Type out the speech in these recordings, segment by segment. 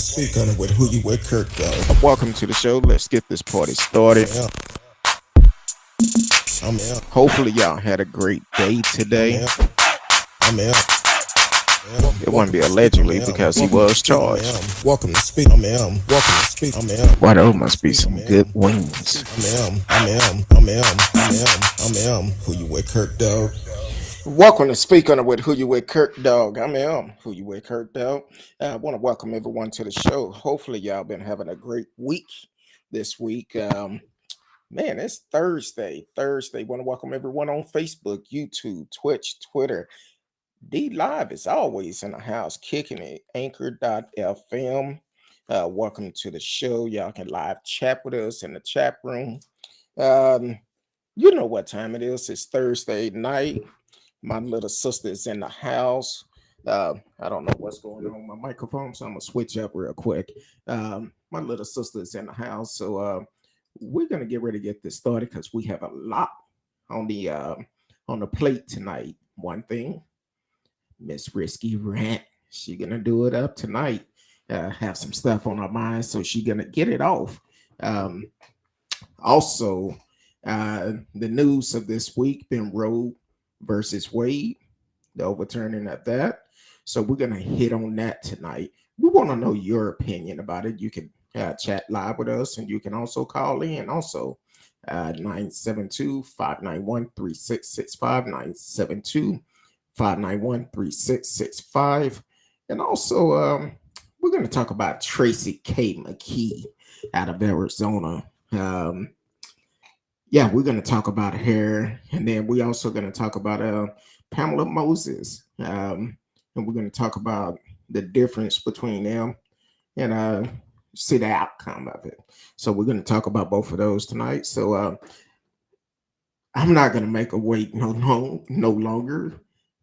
speak on it with who you with, CurtDog. Welcome to the show. Let's get this party started. I'm out. Hopefully, y'all had a great day today. I'm out. It wouldn't be allegedly because he was charged. Welcome to speak. I'm out. Welcome to speak. I'm out. Why, those must be some good wings. I'm who you with, CurtDog. Welcome to Speak On It with Who You With, CurtDog. Who You With, CurtDog. I want to welcome everyone to the show. Hopefully, y'all been having a great week this week. Man, it's Thursday. Want to welcome everyone on Facebook, YouTube, Twitch, Twitter. D Live is always in the house, kicking it. Anchor.fm. Welcome to the show. Y'all can live chat with us in the chat room. You know what time it is. It's Thursday night. My little sister is in the house. I don't know what's going on with my microphone, so I'm gonna switch up real quick. My little sister is in the house, so we're gonna get ready to get this started because we have a lot on the plate tonight. One thing, Miss Risky Rant, she gonna do it up tonight. Have some stuff on her mind, so she gonna get it off. Also, the news of this week been Roe versus Wade, the overturning of that. So we're gonna hit on that tonight. We want to know your opinion about it. You can chat live with us, and you can also call in. Also, 972-591-3665, 972-591-3665. And also, we're going to talk about Tracy K. McKee out of Arizona. We're going to talk about her. And then we're also going to talk about Pamela Moses. And we're going to talk about the difference between them and see the outcome of it. So we're going to talk about both of those tonight. So I'm not going to make her wait no longer.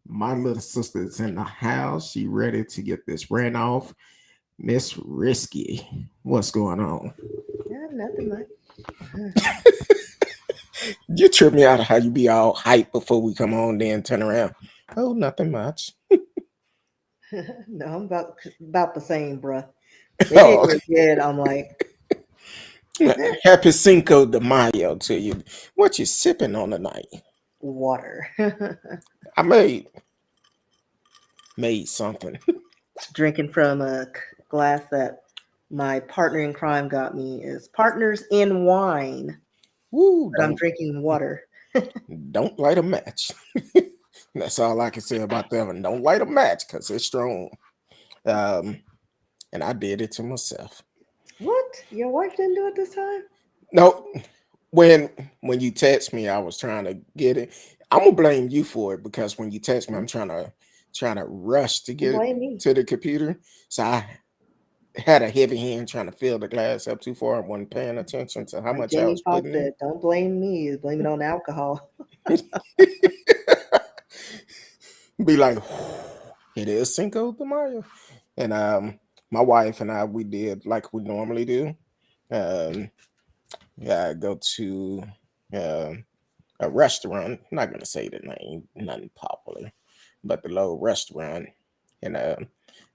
My little sister is in the house. She ready to get this ran off. Miss Risky, what's going on? Yeah, nothing much. You trip me out of how you be all hype before we come on, then turn around. Oh, nothing much. No, I'm about the same, bruh. They did great good. I'm like, Happy Cinco de Mayo to you. What you sipping on tonight? water. I made something. Drinking from a glass that my partner in crime got me is Partners in Wine. Woo, But I'm drinking water. Don't light a match. That's all I can say about that one. Don't light a match because it's strong. And I did it to myself. What? Your wife didn't do it this time? No, when you text me, I was trying to get it. I'm gonna blame you for it because when you text me, I'm trying to rush to get it to the computer. So I had a heavy hand trying to fill the glass up too far. I wasn't paying attention to how much I was putting in. Don't blame me. Blame it on alcohol. Be like, it is Cinco de Mayo. And my wife and I, we did like we normally do. I go to a restaurant. I'm not gonna say the name, nothing popular, but the little restaurant. And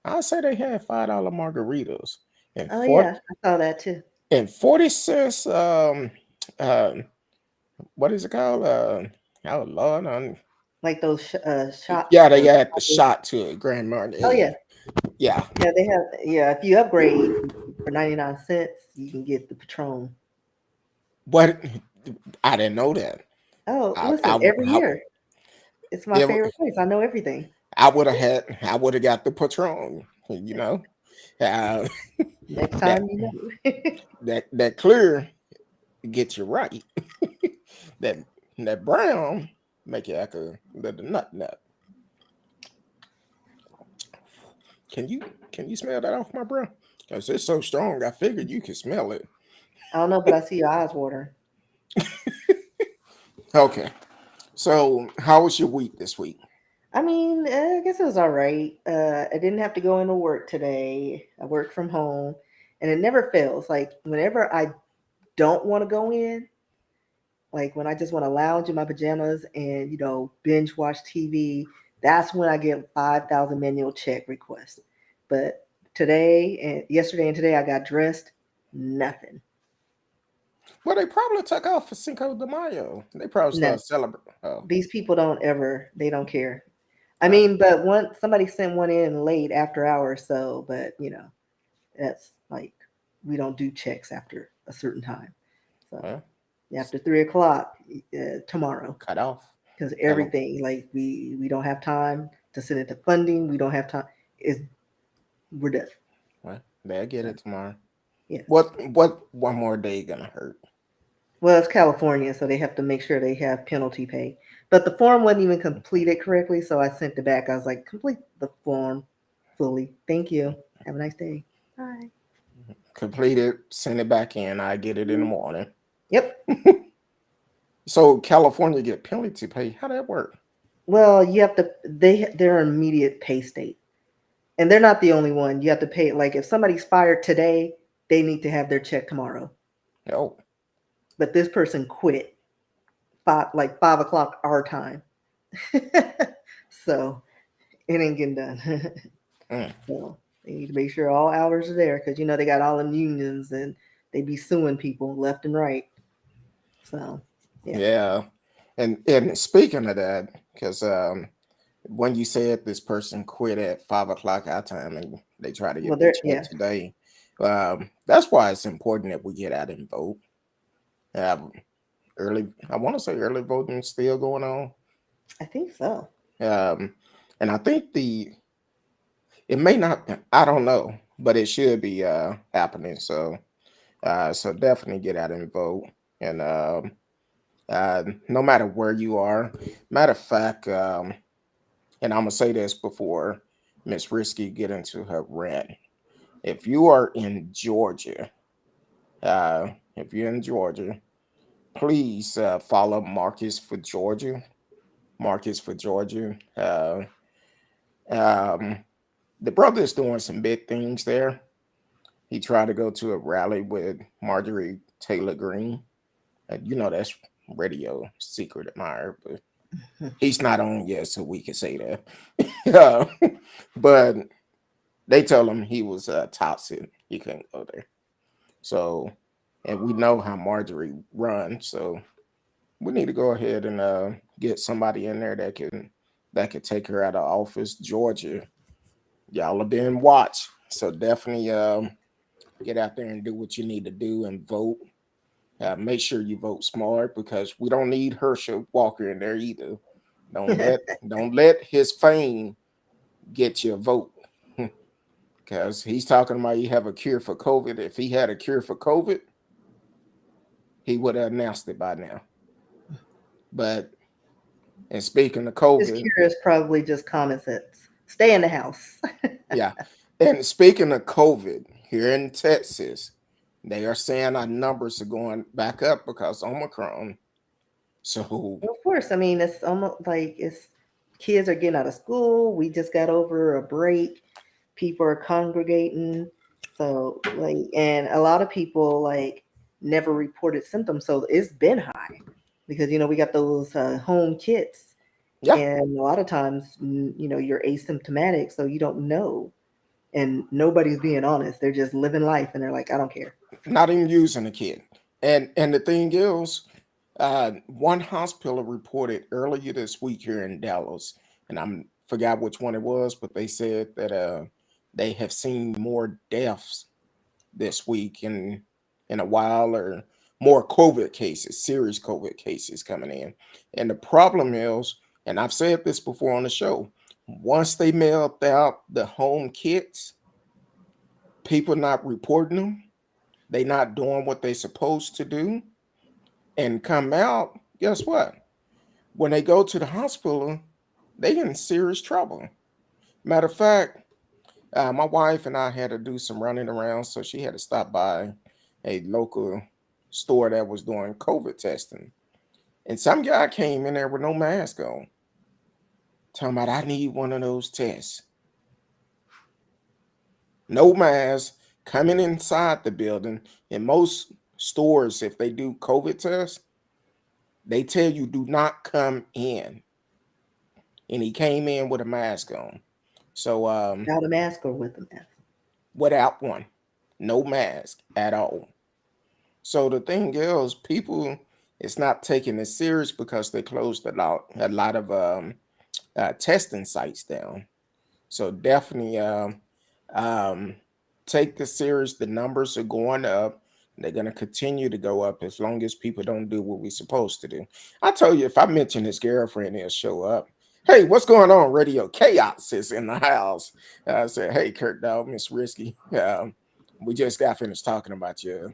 I say they had $5 margaritas. And Yeah, I saw that too. And 40 cents. What is it called? Oh Lord, like those shots. Yeah, they add the shot to it, Grand Marnier. Oh yeah. Yeah, they have. Yeah, if you upgrade for 99 cents, you can get the Patron. But I didn't know that. Oh, listen, every year. It's my favorite place. I know everything. I would have got the Patron, you know. Next time you know. that clear gets you right. that brown make you act a little nut. Can you smell that off my breath? Because it's so strong, I figured you could smell it. I don't know, but I see your eyes watering. Okay. So how was your week this week? I mean, I guess it was all right. I didn't have to go into work today. I worked from home, and it never fails. Like whenever I don't want to go in, like when I just want to lounge in my pajamas and binge watch TV, that's when I get 5,000 manual check requests. But today and yesterday and today I got dressed. Nothing. Well, they probably took off for Cinco de Mayo. They probably No. started celebrating. Oh, These people don't ever. They don't care. I uh, mean, but one somebody sent one in late after hours, so but that's like we don't do checks after a certain time. So well, after 3 o'clock tomorrow, cut off. because Hello. everything like we don't have time to send it to funding. We don't have time. Is we're done. Well, they'll get So it tomorrow. yes. What one more day gonna hurt? Well, it's California, so they have to make sure they have penalty pay. But the form wasn't even completed correctly, so I sent it back. I was like, complete the form fully. Thank you. Have a nice day. Bye. Complete it, send it back in. I get it in the morning. Yep. So California get penalty pay. How that work? Well, you have to. They're an immediate pay state, and they're not the only one. You have to pay. Like if somebody's fired today, they need to have their check tomorrow. Oh, But this person quit 5 o'clock our time, so it ain't getting done. mm, So they need to make sure all hours are there because they got all them unions and they be suing people left and right. So yeah. yeah. And speaking of that, because when you said this person quit at 5 o'clock our time and they try to Well, get their they're check yeah. today, that's why it's important that we get out and vote. Um, early, I want to say early voting is still going on. I think so. Um, and I think it may not, I don't know, but it should be happening. So definitely get out and vote. And no matter where you are, matter of fact, and I'm gonna say this before Miss Risky get into her rant. If you are in Georgia, if you're in Georgia, please follow Marcus for Georgia. Marcus for Georgia. Um, the brother is doing some big things there. He tried to go to a rally with Marjorie Taylor Greene. That's radio secret admirer, but he's not on yet, so we can say that. But they told him he was toxic. He couldn't go there. So, and we know how Marjorie runs. So we need to go ahead and get somebody in there that could take her out of office. Georgia, y'all are being watched. So definitely get out there and do what you need to do and vote. Make sure you vote smart because we don't need Herschel Walker in there either. Don't let his fame get your vote because he's talking about you have a cure for COVID. If he had a cure for COVID, he would have announced it by now. But and speaking of His COVID, cure is probably just common sense. Stay in the house. yeah, and speaking of COVID here in Texas, they are saying our numbers are going back up because Omicron. So Of course, I mean it's almost like it's kids are getting out of school. We just got over a break. People are congregating. So and a lot of people never reported symptoms. So it's been high because we got those home kits, yeah, and a lot of times you're asymptomatic, so you don't know, and nobody's being honest. They're just living life, and they're like, I don't care. not even using a kid. And the thing is, one hospital reported earlier this week here in Dallas, and I forgot which one it was, but they said that they have seen more deaths this week in a while, or more COVID cases, serious COVID cases coming in. And the problem is, and I've said this before on the show, once they mailed out the home kits, people not reporting them, they not doing what they supposed to do, and come out, guess what? When they go to the hospital, they in serious trouble. Matter of fact, my wife and I had to do some running around, so she had to stop by a local store that was doing COVID testing. And some guy came in there with no mask on, talking about, I need one of those tests. No mask, coming inside the building. In most stores, if they do COVID tests, they tell you do not come in. And he came in with a mask on. So Without a mask or with a mask? without one, no mask at all. So the thing is, people it's not taking it serious because they closed a lot of testing sites down. So definitely um, take this serious. The numbers are going up. They're going to continue to go up as long as people don't do what we're supposed to do. I told you, if I mention his girlfriend, he'll show up. Hey, what's going on? Radio Chaos is in the house. I said, hey, Kurt Dog, Miss Risky. We just got finished talking about your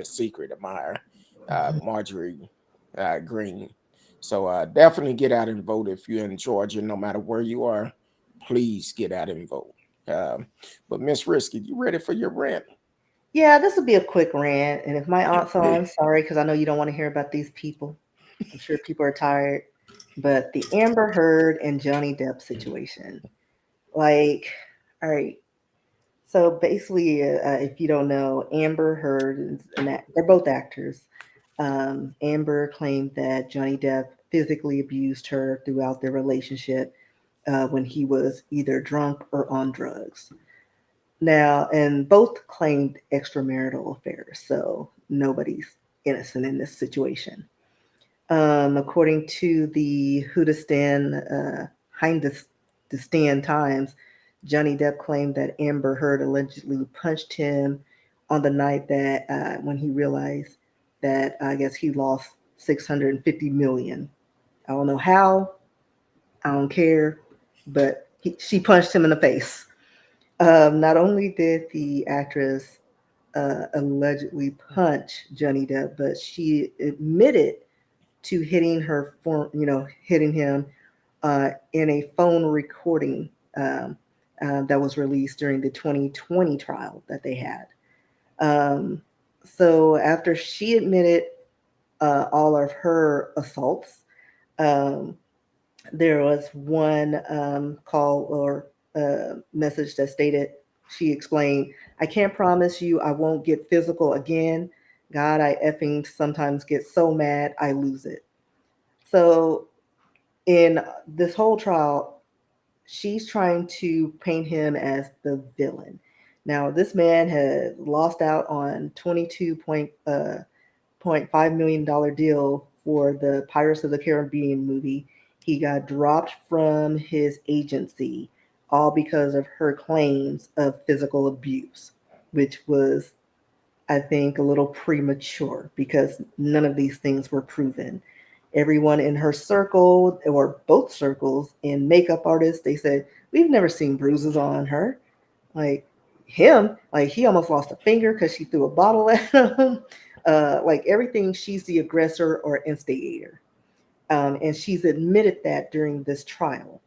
secret admirer, Marjorie Green. So definitely get out and vote if you're in Georgia, no matter where you are. Please get out and vote. Um, but Miss Risky, you ready for your rant? Yeah, this will be a quick rant. And if my aunt's on, sorry, because I know you don't want to hear about these people. I'm sure people are tired. But the Amber Heard and Johnny Depp situation. Like, all right. So basically, if you don't know, Amber Heard is they're both actors. Amber claimed that Johnny Depp physically abused her throughout their relationship when he was either drunk or on drugs. Now, and both claimed extramarital affairs, so nobody's innocent in this situation. According to the Hindustan Times, Johnny Depp claimed that Amber Heard allegedly punched him on the night that when he realized that I guess he lost 650 million. I don't know how. I don't care, but she punched him in the face. Not only did the actress allegedly punch Johnny Depp, but she admitted to hitting him in a phone recording that was released during the 2020 trial that they had. Um, so after she admitted all of her assaults, um, there was one call or message that stated, she explained, I can't promise you I won't get physical again. God, I effing sometimes get so mad I lose it. So in this whole trial, she's trying to paint him as the villain. Now, this man has lost out on $22.5 million deal for the Pirates of the Caribbean movie. He got dropped from his agency, all because of her claims of physical abuse, which was, I think, a little premature because none of these things were proven. Everyone in her circle, or both circles, and makeup artists, they said, we've never seen bruises on her. Like him, like he almost lost a finger because she threw a bottle at him. Like everything, she's the aggressor or instigator. And she's admitted that during this trial.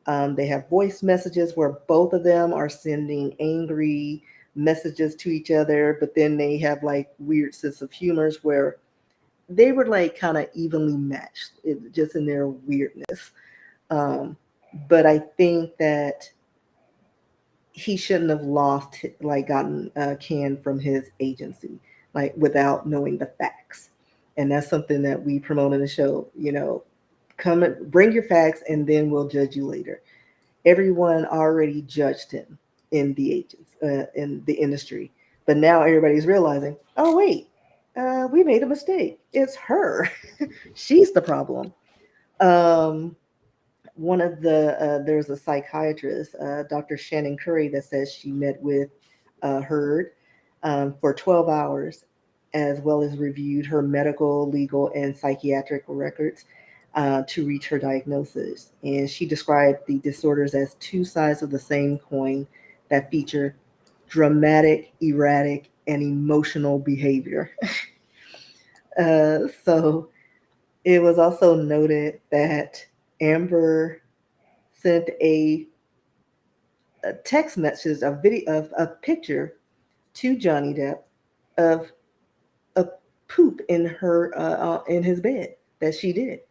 They have voice messages where both of them are sending angry messages to each other, but then they have like weird sense of humors where they were like kind of evenly matched, just in their weirdness. Um, but I think that he shouldn't have lost, like gotten canned from his agency, like without knowing the facts. And that's something that we promote in the show. Come and bring your facts, and then we'll judge you later. Everyone already judged him in the agents in the industry, but now everybody's realizing, oh wait, we made a mistake. It's her. She's the problem. Um, One of there's a psychiatrist, Dr. Shannon Curry, that says she met with Heard for 12 hours, as well as reviewed her medical, legal, and psychiatric records to reach her diagnosis. And she described the disorders as two sides of the same coin that feature dramatic, erratic, and emotional behavior. So it was also noted that Amber sent a text message, a video of a picture to Johnny Depp of a poop in his bed that she did.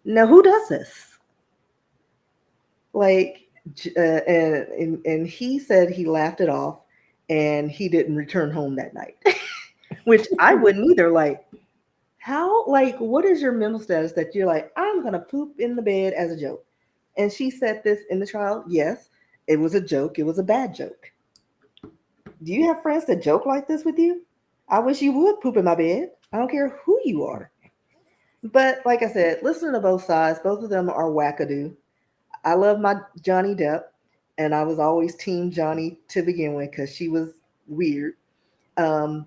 Now, who does this? Like, and he said he laughed it off, and he didn't return home that night, which I wouldn't either. Like, how? Like, what is your mental status that you're like, I'm gonna poop in the bed as a joke? And she said this in the trial. Yes, it was a joke. It was a bad joke. Do you have friends that joke like this with you? I wish you would poop in my bed. I don't care who you are. But like I said, listening to both sides, both of them are wackadoo. I love my Johnny Depp, and I was always Team Johnny to begin with because she was weird. And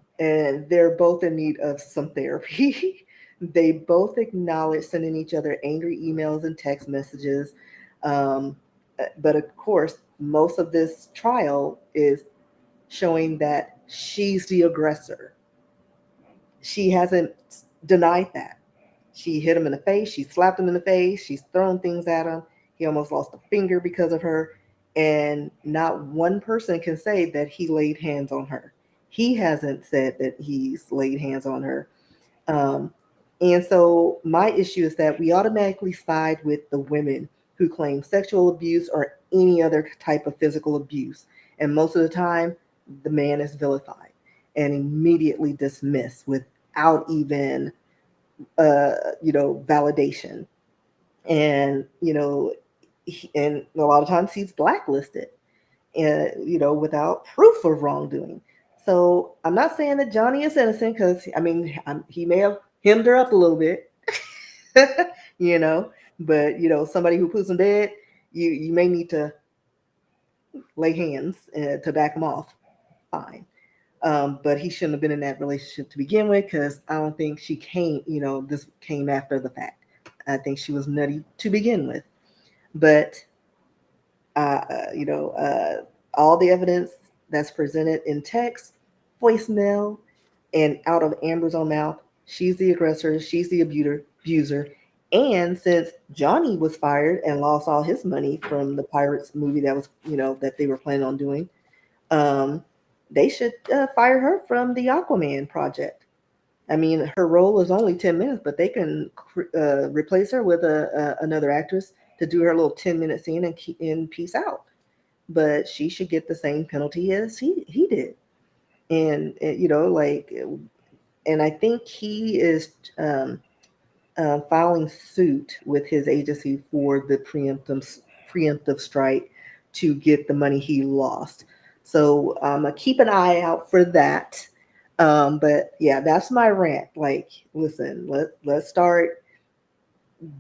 they're both in need of some therapy. They both acknowledge sending each other angry emails and text messages. Um, but of course, most of this trial is showing that she's the aggressor. She hasn't denied that. She hit him in the face. She slapped him in the face. She's thrown things at him. He almost lost a finger because of her. And not one person can say that he laid hands on her. He hasn't said that he's laid hands on her. Um, and so my issue is that we automatically side with the women who claim sexual abuse or any other type of physical abuse. And most of the time, the man is vilified and immediately dismissed without even validation. And and a lot of times he's blacklisted, and without proof of wrongdoing. So I'm not saying that Johnny is innocent because I mean he may have hemmed her up a little bit, you know. But somebody who puts in bed, you may need to lay hands to back him off. Fine. But he shouldn't have been in that relationship to begin with because I don't think she came, this came after the fact. I think she was nutty to begin with. But, uh, you know, uh, all the evidence that's presented in text, voicemail, and out of Amber's own mouth, she's the aggressor, she's the abuser. And since Johnny was fired and lost all his money from the Pirates movie that was, that they were planning on doing, um, they should fire her from the Aquaman project. I mean, her role is only 10 minutes, but they can replace her with another actress to do her little 10-minute scene and peace out. But she should get the same penalty as he did, and and I think he is filing suit with his agency for the preemptive strike to get the money he lost. So keep an eye out for that. But yeah, that's my rant. Like, listen, let's start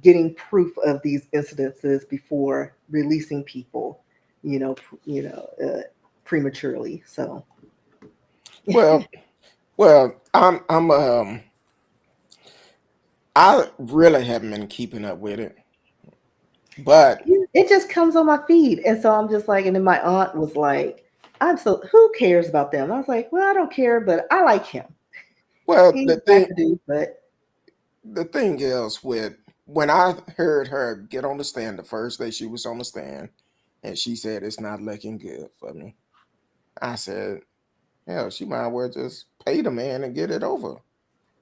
getting proof of these incidences before releasing people, you know, prematurely. So Well, well, I really haven't been keeping up with it, but it just comes on my feed, and so I'm just like, and then my aunt was like, "I'm so who cares about them?" I was like, "Well, I don't care, but I like him. well, He's wackadoo, but the thing is with when I heard her get on the stand the first day she was on the stand, and she said it's not looking good for me. I said, hell, she might as well just pay the man and get it over.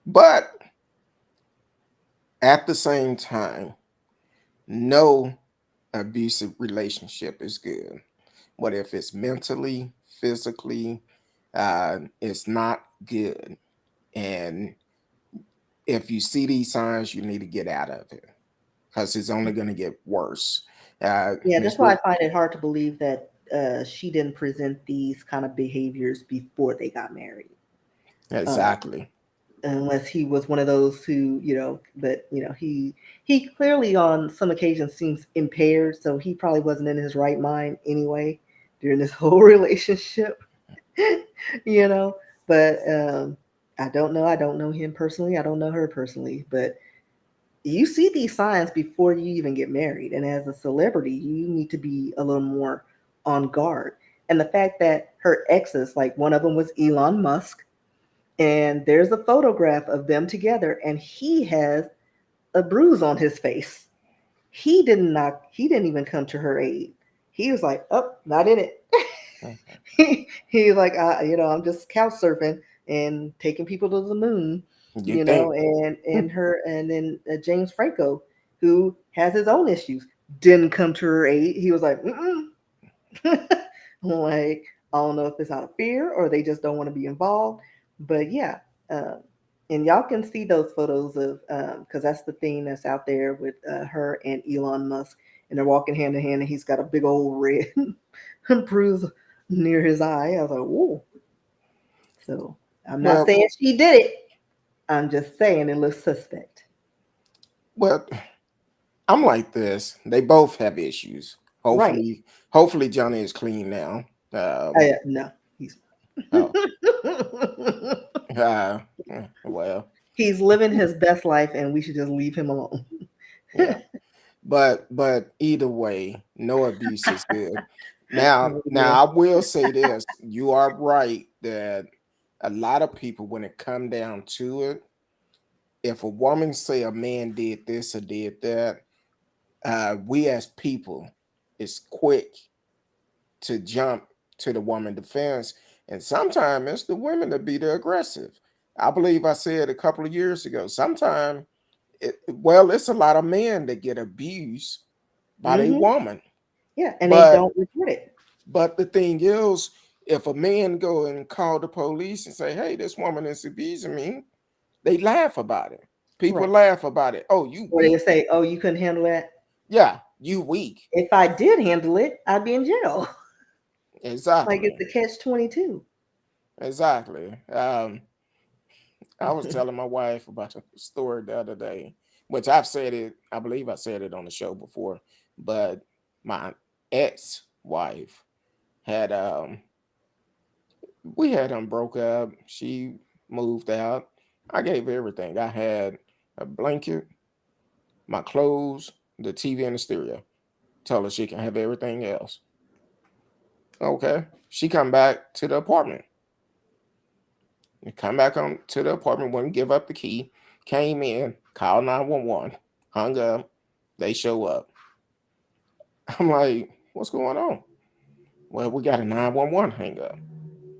But at the same time, no abusive relationship is good. What if it's mentally, physically, it's not good. And if you see these signs, you need to get out of it because it's only going to get worse. yeah, Miss that's why I Wood, find it hard to believe that she didn't present these kind of behaviors before they got married. Uh, exactly. Unless he was one of those who, but he clearly on some occasions seems impaired, so he probably wasn't in his right mind anyway during this whole relationship. you know. But I don't know. I don't know him personally. I don't know her personally. But you see these signs before you even get married, and as a celebrity, you need to be a little more on guard. And the fact that her exes, like one of them was Elon Musk, and there's a photograph of them together, and he has a bruise on his face. He didn't knock. He didn't even come to her aid. He was like, "Oh, not in it." He's like, I'm just couch surfing and taking people to the moon, You think? and her, and then James Franco, who has his own issues, didn't come to her aid. He was like, mm-mm. Like, I don't know if it's out of fear or they just don't want to be involved. But yeah, um, and y'all can see those photos of because that's the thing that's out there with her and Elon Musk, and they're walking hand in hand, and he's got a big old red bruise near his eye. I was like, whoa. So I'm not Well, saying she did it. I'm just saying it looks suspect. well, I'm like this. They both have issues. Right. Hopefully Johnny is clean now. No, he's Oh, uh, well, he's living his best life, and we should just leave him alone. yeah. But either way, no abuse is good. Now Yeah. I will say this: you are right that a lot of people, when it come down to it, if a woman say a man did this or did that, we as people is quick to jump to the woman defense, and sometimes it's the women that be the aggressive. I believe I said a couple of years ago. Sometimes, it's a lot of men that get abused by a Hmm. woman, Yeah, and they but don't report it. but the thing is, if a man go and call the police and say, "Hey, this woman is abusing me," they laugh about it. People Right. laugh about it. Oh, you Or they'll weak. say, "Oh, you couldn't handle that." Yeah, you weak. If I did handle it, I'd be in jail. Like it's Exactly. a catch-22. Exactly. I was telling my wife about a story the other day, which I've said it, I believe I said it on the show before, but my ex-wife had we had broke up. She moved out. I gave her everything. I had a blanket, my clothes, the TV and the stereo. Tell her she can have everything else. Okay. She come back to the apartment. Come back on to the apartment, wouldn't give up the key. Came in, called 911, hung up. They show up. I'm like, what's going on? Well, we got a 911 hang up.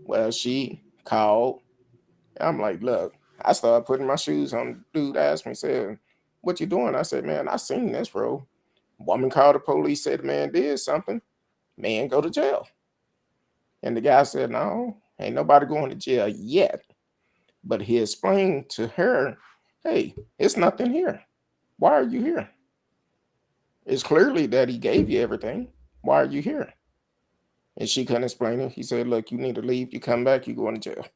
Well, she called. I'm like, look, I started putting my shoes on. Dude asked me, said, what you doing? I said, man, I seen this, bro. Woman called the police, said the man did something. Man, go to jail. And the guy said, no, ain't nobody going to jail yet. But he explained to her, hey, it's nothing here. Why are you here? It's clearly that he gave you everything. Why are you here? And she couldn't explain it. He said, look, you need to leave. You come back, you go into jail.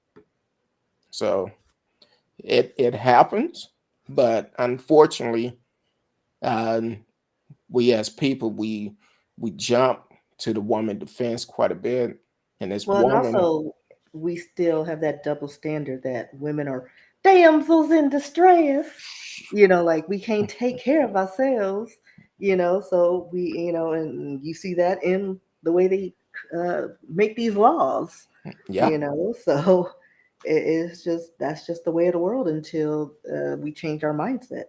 So it happens, but unfortunately, um, we as people we jump to the woman defense quite a bit, and this Well, and woman, also we still have that double standard that women are damsels in distress. Like we can't take care of ourselves. So and you see that in the way they make these laws. yeah, So it's just that's just the way of the world until we change our mindset.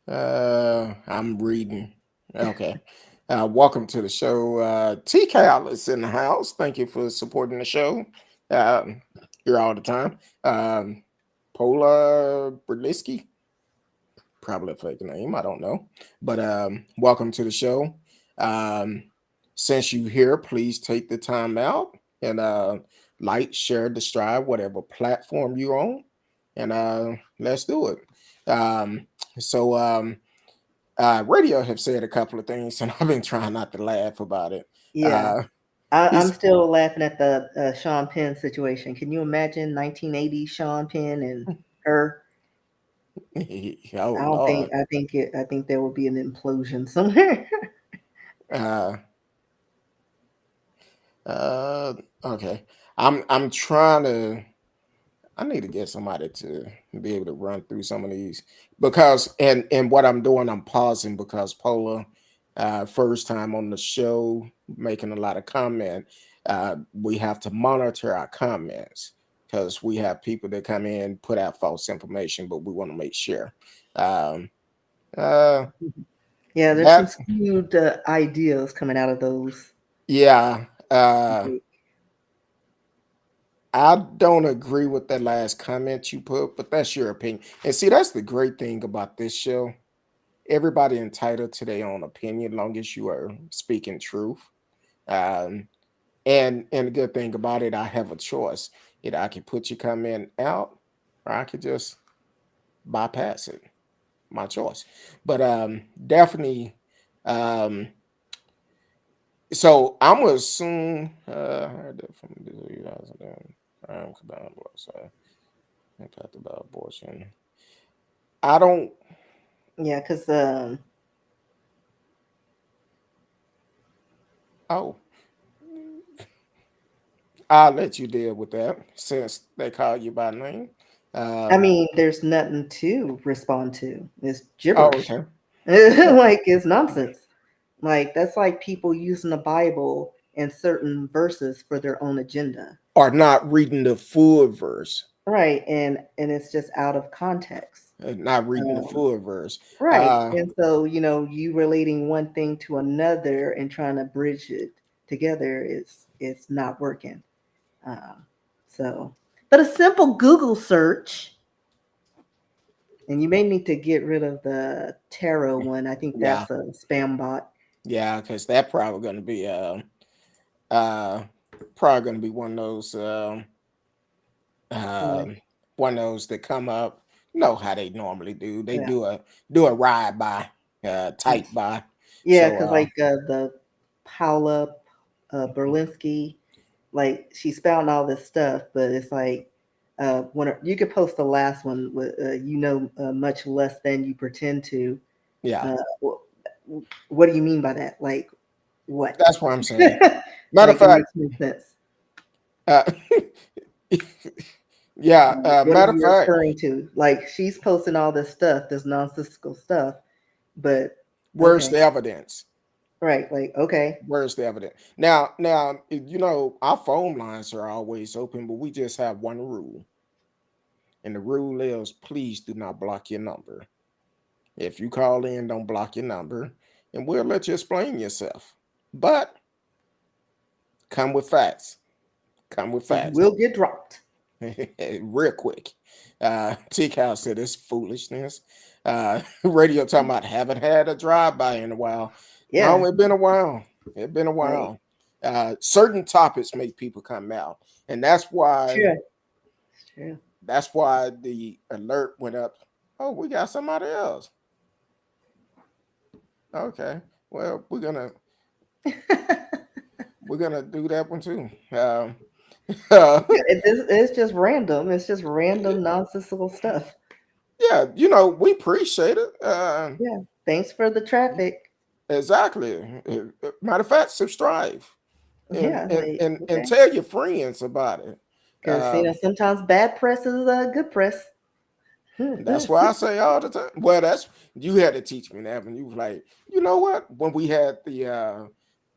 uh, I'm reading. Okay. Welcome to the show. T Cal is in the house. Thank you for supporting the show. Um, here all the time. Pola Berliski, probably a fake name. I don't know. But welcome to the show. Um, since you're here, please take the time out and like, share, subscribe, whatever platform you're on. And let's do it. Um, so, Radio have said a couple of things, and I've been trying not to laugh about it. Yeah. Uh, I'm he's, still laughing at the Sean Penn situation. Can you imagine 1980 Sean Penn and her? oh Lord, I think there will be an implosion somewhere. uh, uh, okay. I'm trying to. I need to get somebody to be able to run through some of these because and what I'm doing, I'm pausing because Pola, first time on the show, making a lot of comment. We have to monitor our comments because we have people that come in put out false information, but we want to make sure. Um, uh, Yeah, there's some that skewed ideas coming out of those. yeah. I don't agree with that last comment you put, but that's your opinion. And see, that's the great thing about this show. Everybody entitled to their own opinion, long as you are speaking truth. Um, and the good thing about it, I have a choice. Either I can put your comment out, or I could just bypass it. My choice. But definitely, um, So I'm gonna assume I heard that from the you guys I'm combined so impact about abortion. I don't. Yeah, because Oh, I'll let you deal with that since they call you by name. I Um, mean, there's nothing to respond to. It's oh, gibberish. okay. Like it's nonsense. Like that's like people using the Bible and certain verses for their own agenda. Or not reading the full verse. Right. And it's just out of context. Not reading the Um, full verse. right. Uh, And so, you relating one thing to another and trying to bridge it together is it's not working. Um, so, but a simple Google search, and you may need to get rid of the tarot one. I think yeah, that's a spam bot. yeah, because that probably going to be uh, probably going to be Like, um, one of those that come up. You know how they normally do. They yeah. do a ride by, type by. Yeah, So because like the Paula Berlinski, like she's spouting all this stuff, but it's like you could post the last one with much less than you pretend to. yeah, Uh, what do you mean by that? Like what? that's what I'm saying. Matter of Like it fact, makes no sense. uh, yeah. What are Matter of you fact, referring to? Like she's posting all this stuff, this nonsensical stuff, but where's okay, the evidence? right? Like okay, Where's the evidence? Now, you know, our phone lines are always open, but we just have one rule, and the rule is please do not block your number. If you call in, don't block your number, and we'll let you explain yourself. But come with facts. Come with or you facts. will get dropped. Real quick. T Cal said it's foolishness. Radio talking about haven't had a drive by in a while. No, Yeah, it's been a while. It's been a like while. Certain topics make people come out, and sure, sure. that's why the alert went up. Oh, we got somebody else. Okay, well we're gonna do that one too. Uh, It's just random. It's just random nonsensical stuff. yeah, you know we appreciate it. Yeah. Thanks for the traffic. Exactly. Matter of fact, subscribe and Yeah. and Like and, and okay. tell your friends about it. Because sometimes bad press is good press. That's why I say all the time. Well, that's you had to teach me that when you was like, you know what? When we had the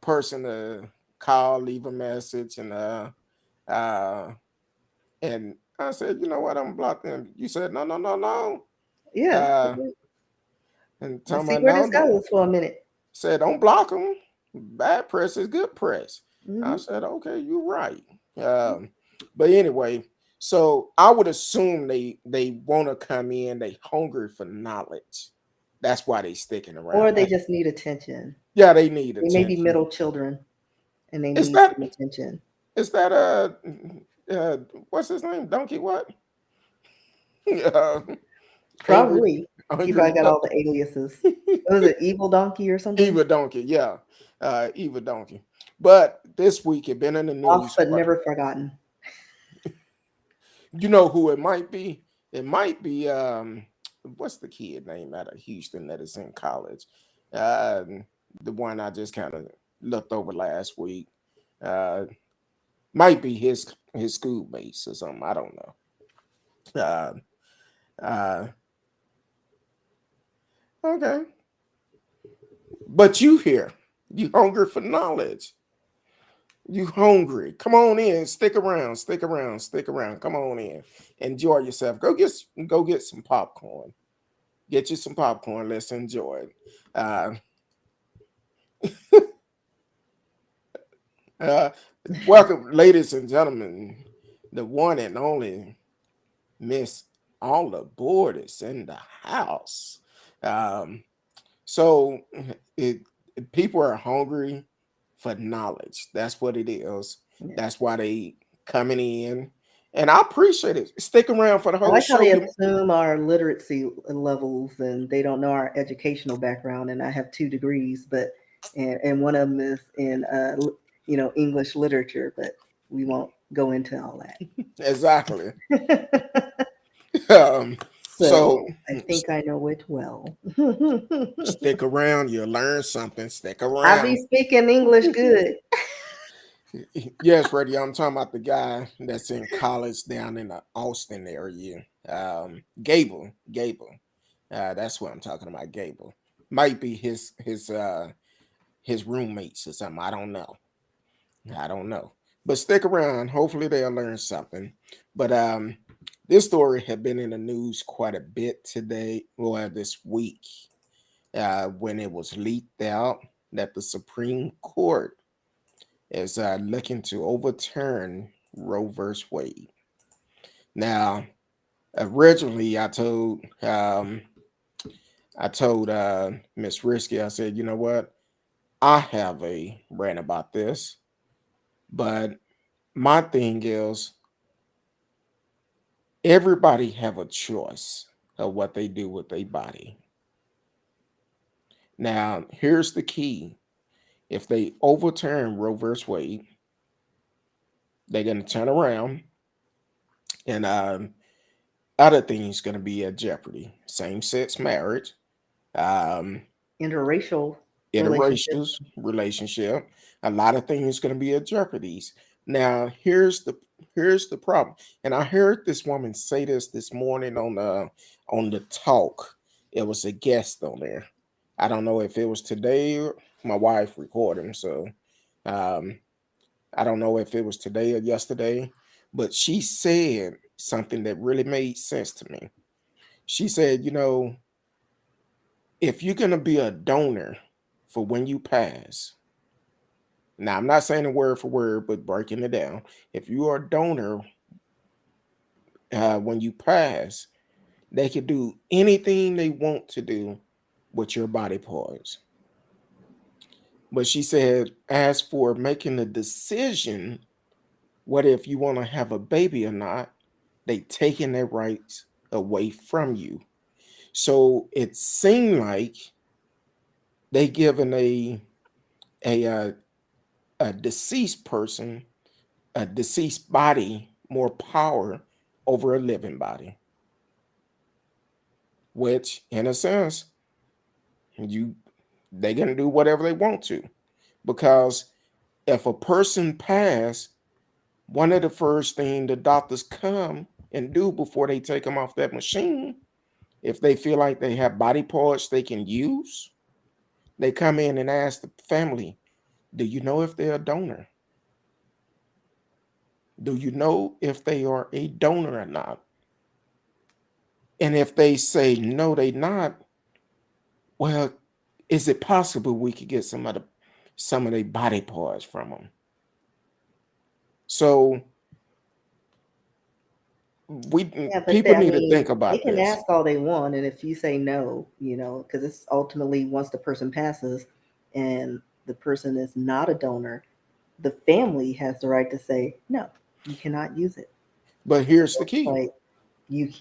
person to call, leave a message, uh and I said, you know what, I'm blocked them. You said no, no, no, no. Yeah. Uh and Let's talking see about where no, this don't goes for a minute. said don't block them. Bad press is good press. I Hmm. said, okay, you're right. Um, but anyway, so I would assume they want to come in. They hungry for knowledge. That's why they sticking Or around. they just need attention. Yeah, they need They may be attention. middle children and they Is need that some attention. is that uh what's his name? Donkey what? uh, angry Probably. He angry probably got all the aliases. Was it Evil Donkey or something? Eva Donkey. Yeah, Eva Donkey. But this week it been in the Off news. but never forgotten. You know who it might be? It might be what's the kid name out of Houston that is in college? Um, the one I just kind of looked over last week. Uh, might be his schoolmates or something. I don't know. Uh, uh, okay, but you here? You hungry for knowledge? You hungry? Come on in. Stick around. Stick around. Stick around. Come on in. Enjoy yourself. Go get some popcorn. Get you some popcorn. Let's enjoy it. Uh, uh, welcome, ladies and gentlemen. The one and only Miss All Aboard is in the house. Um, so it people are hungry for knowledge. That's what it is. Yeah. That's why they coming in, and I appreciate it. Stick around for the I whole like how show. they assume our literacy levels and they don't know our educational background. And I have 2 degrees, but and one of them is in English literature, but we won't go into all Exactly. that. Um, so So I think I know it well. stick around, you'll learn something. Stick I be around. speaking English good. Yes, Freddie, I'm talking about the guy that's in college down in the Austin area. Gable. That's what I'm talking about, Gable. Might be his roommates or something. I don't know. I don't know. But stick around. Hopefully they'll learn something. But this story had been in the news quite a bit today, or this week, when it was leaked out that the Supreme Court is looking to overturn Roe versus Wade. Now, originally, I told Miss Risky, I said, you know what, I have a rant about this, but my thing is everybody have a choice of what they do with their body. Now, here's the key: if they overturn Roe versus Wade, they're going to turn around and other things going to be at jeopardy. Same-sex marriage, um, Interracial relationship. interracial relationship, a lot of things going to be at jeopardies. Now, here's the problem, and I heard this woman say this morning on the talk. It was a guest on there. I don't know if it was today. Or my wife recorded, so um, I don't know if it was today or yesterday, but she said something that really made sense to me. She said, if you're going to be a donor for when you pass, now I'm not saying it word for word, but breaking it down. If you are a donor when you pass, they can do anything they want to do with your body parts. But she said, as for making the decision, what if you want to have a baby or not, they taking their rights away from you. So it seemed like they given a uh, a deceased person, a deceased body, more power over a living body, which in a sense, you they gonna do whatever they want to. Because if a person pass, one of the first thing the doctors come and do before they take them off that machine, if they feel like they have body parts they can use, they come in and ask the family, do you know if they're a donor? Do you know if they are a donor or not? And if they say no, they not, well, is it possible we could get some of their body parts from them? So we Yeah, but people I need to mean, think they about can this. ask all they want, and if you say no, because it's ultimately once the person passes and the person is not a donor, the family has the right to say no, you cannot use it. But So here's the it's key. like you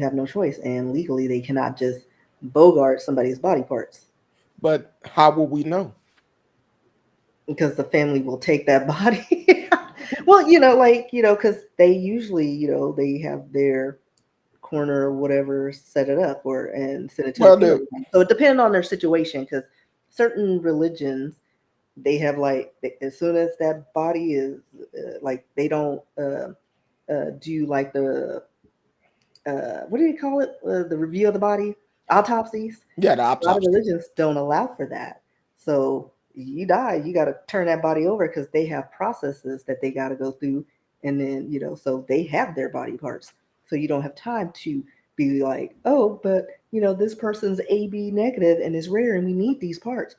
have no choice, and legally they cannot just bogart somebody's body parts But how will we know? because the family will take that body. Well, because they usually, they have their corner or whatever, set it up or and send it to the Well, funeral home. So it depends on their situation because certain religions they have like as soon as that body is like they don't do like the what do you call it, the review of the body, autopsies. yeah, the A lot of autopsy. religions don't allow for that. So you die, you got to turn that body over because they have processes that they got to go through, and then so they have their body parts. So you don't have time to be like, oh, but this person's AB negative and is rare, and we need these parts.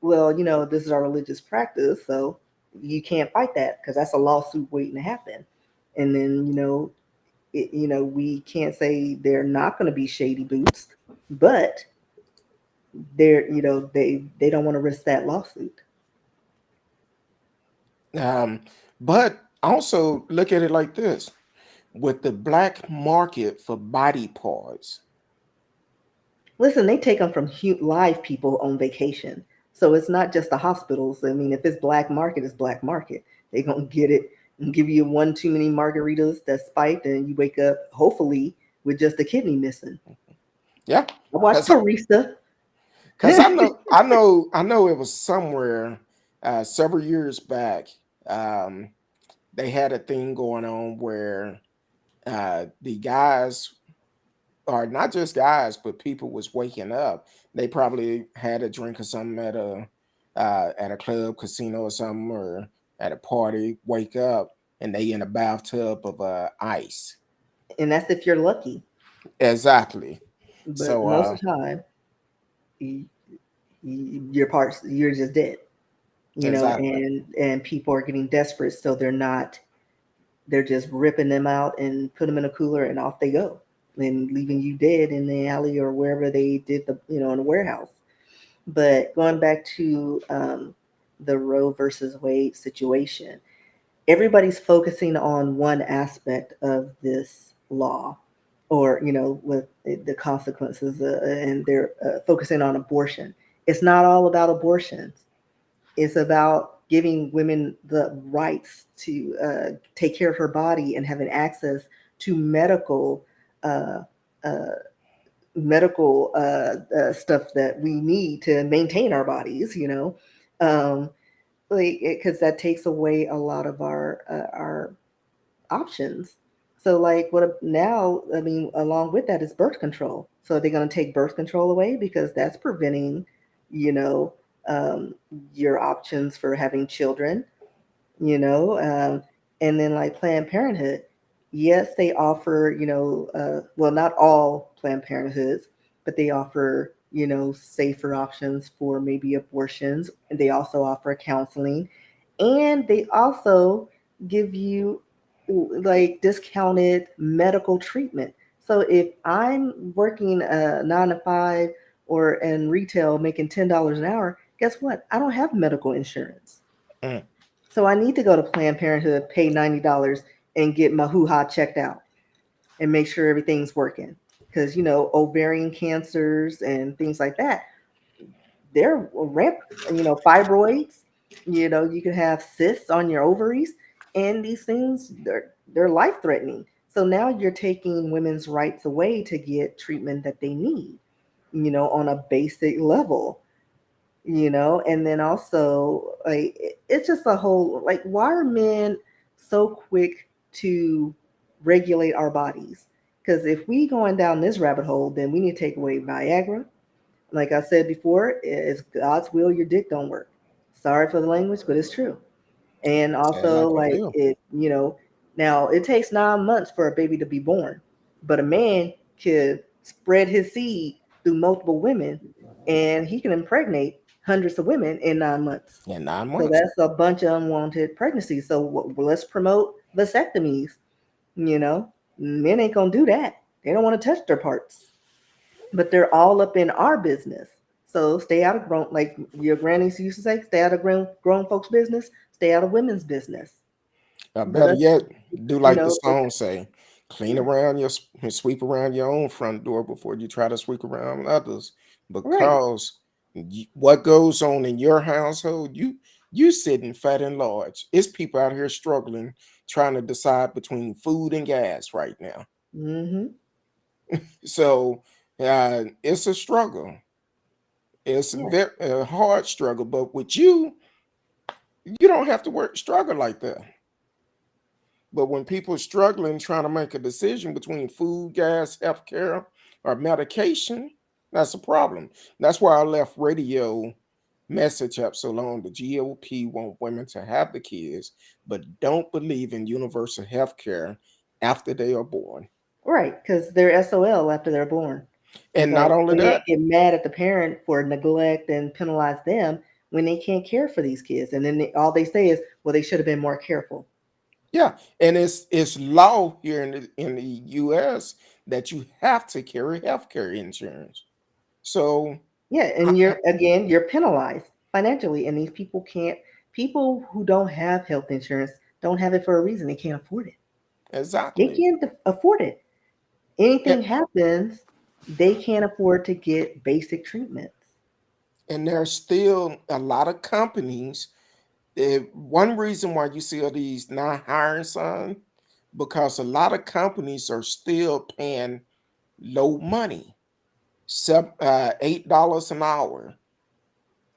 Well, this is our religious practice, so you can't fight that because that's a lawsuit waiting to happen. And then we can't say they're not going to be shady boots, but they don't want to risk that lawsuit. Um, but also look at it like this: with the black market for body parts, Listen, they take them from live people on vacation. So it's not just the hospitals. I mean, if it's black market, it's black market. They're gonna get it and give you one too many margaritas that's spiked, and you wake up hopefully with just a kidney missing. Yeah, I watched because Teresa. because I know it was somewhere several years back. Um, they had a thing going on where the guys, or not just guys, but people was waking up. They probably had a drink or something at a club, casino, or something, or at a party. Wake up and they in a bathtub of ice. And that's if you're lucky. Exactly. But So most of the time, you, your parts, you're just dead. You know, exactly. and people are getting desperate, so they're just ripping them out and put them in a cooler and off they go, and leaving you dead in the alley or wherever they did the in the warehouse. But going back to the Roe versus Wade situation, everybody's focusing on one aspect of this law, or with the consequences, and they're focusing on abortion. It's not all about abortions. It's about giving women the rights to take care of her body and having access to uh, uh, medical stuff that we need to maintain our bodies. Um, like because that takes away a lot of our options. So like what now? I mean, along with that is birth control. So they're going to take birth control away because that's preventing, you know, um, your options for having children. You know, and then like Planned Parenthood, yes, they offer, well, not all Planned Parenthoods, but they offer, safer options for maybe abortions. And they also offer counseling, and they also give you like discounted medical treatment. So if I'm working 9 to 5 or in retail making $10 an hour, guess what? I don't have medical insurance. Mm, So I need to go to Planned Parenthood, pay $90, and get my hoo ha checked out and make sure everything's working. Because, ovarian cancers and things like that, they're ramp, fibroids, you can have cysts on your ovaries, and these things, they're life threatening. So now you're taking women's rights away to get treatment that they need, on a basic level. And then also like it's just a whole, like, why are men so quick to regulate our bodies? Because if we going down this rabbit hole, then we need to take away Viagra. Like I said before, it's God's will your dick don't work. Sorry for the language, but it's true. And say it also like you like feel. now it takes 9 months for a baby to be born, but a man could spread his seed through multiple women, and he can impregnate hundreds of women in 9 months. In 9 So months. that's a bunch of unwanted pregnancies. So let's promote vasectomies. You know, Men ain't gonna do that. They don't want to touch their parts, but they're all up in our business. So stay out of grown, like your grannies used to say, stay out of grown folks' business, stay out of women's business. But Better us, yet, do you like the know, but song say, clean yeah, around sweep around your own front door before you try to sweep around others. right. Because what goes on in your household, you sitting fat and large. It's people out here struggling, trying to decide between food and gas right now. Mm-hmm. So it's a struggle. It's a Yeah. very hard struggle. But with you don't have to work struggle like that. But when people are struggling trying to make a decision between food, gas, healthcare, or medication, that's a problem. That's why I left radio message up so long. The GOP want women to have the kids, but don't believe in universal health care after they are born. Right. Because they're SOL after they're born. It's And not like, only and they that, get mad at the parent for neglect and penalize them when they can't care for these kids. And then all they say is, well, they should have been more careful. yeah, and it's law here in the US that you have to carry health care insurance. So Yeah. I- And you're penalized financially. And these people who don't have health insurance don't have it for a reason. They can't afford it. They exactly. can't afford it. And, Anything happens, they can't afford to get basic treatments. And there's still a lot of companies. One reason why you see all these not hiring signs, because a lot of companies are still paying low money, $8 an hour,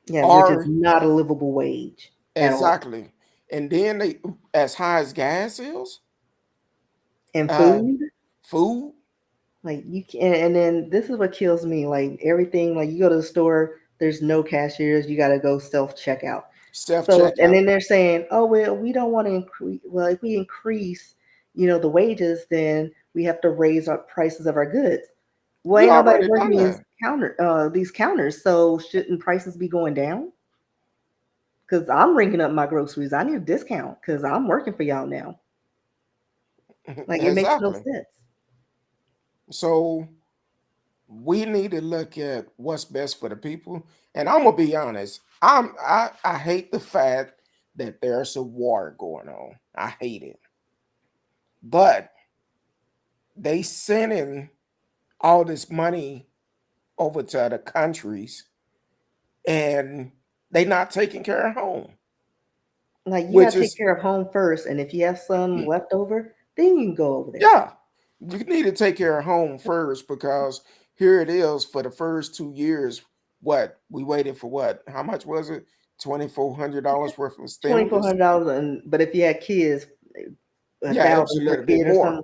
Yeah, which is or not a livable wage at all. exactly, and then they as high as gas is, And uh, food, food, like you can, and then this is what kills me. Like everything, like you go to the store, there's no cashiers, you got to go self checkout. self So, and checkout. then they're saying, "Oh well, we don't want to increase. Well, if we increase, the wages, then we have to raise our prices of our goods. Well, You ain't nobody already working done that. these counters, so shouldn't prices be going down? Because I'm ringing up my groceries. I need a discount because I'm working for y'all now. Like it makes no Exactly. sense. So we need to look at what's best for the people. And I'm gonna be honest, I hate the fact that there's a war going on. I hate it. But they sending all this money over to other countries and they not taking care of home. Like you got Which to take is care of home first, and if you have some left over, then you can go over there. yeah, you need to take care of home first because here it is for the first 2 years. What we waited for? What? How much was it? $2,400 worth of Twenty four stimulus. hundred dollars, and but if you had kids, a Yeah, it was a thousand per little bit kid or more, something.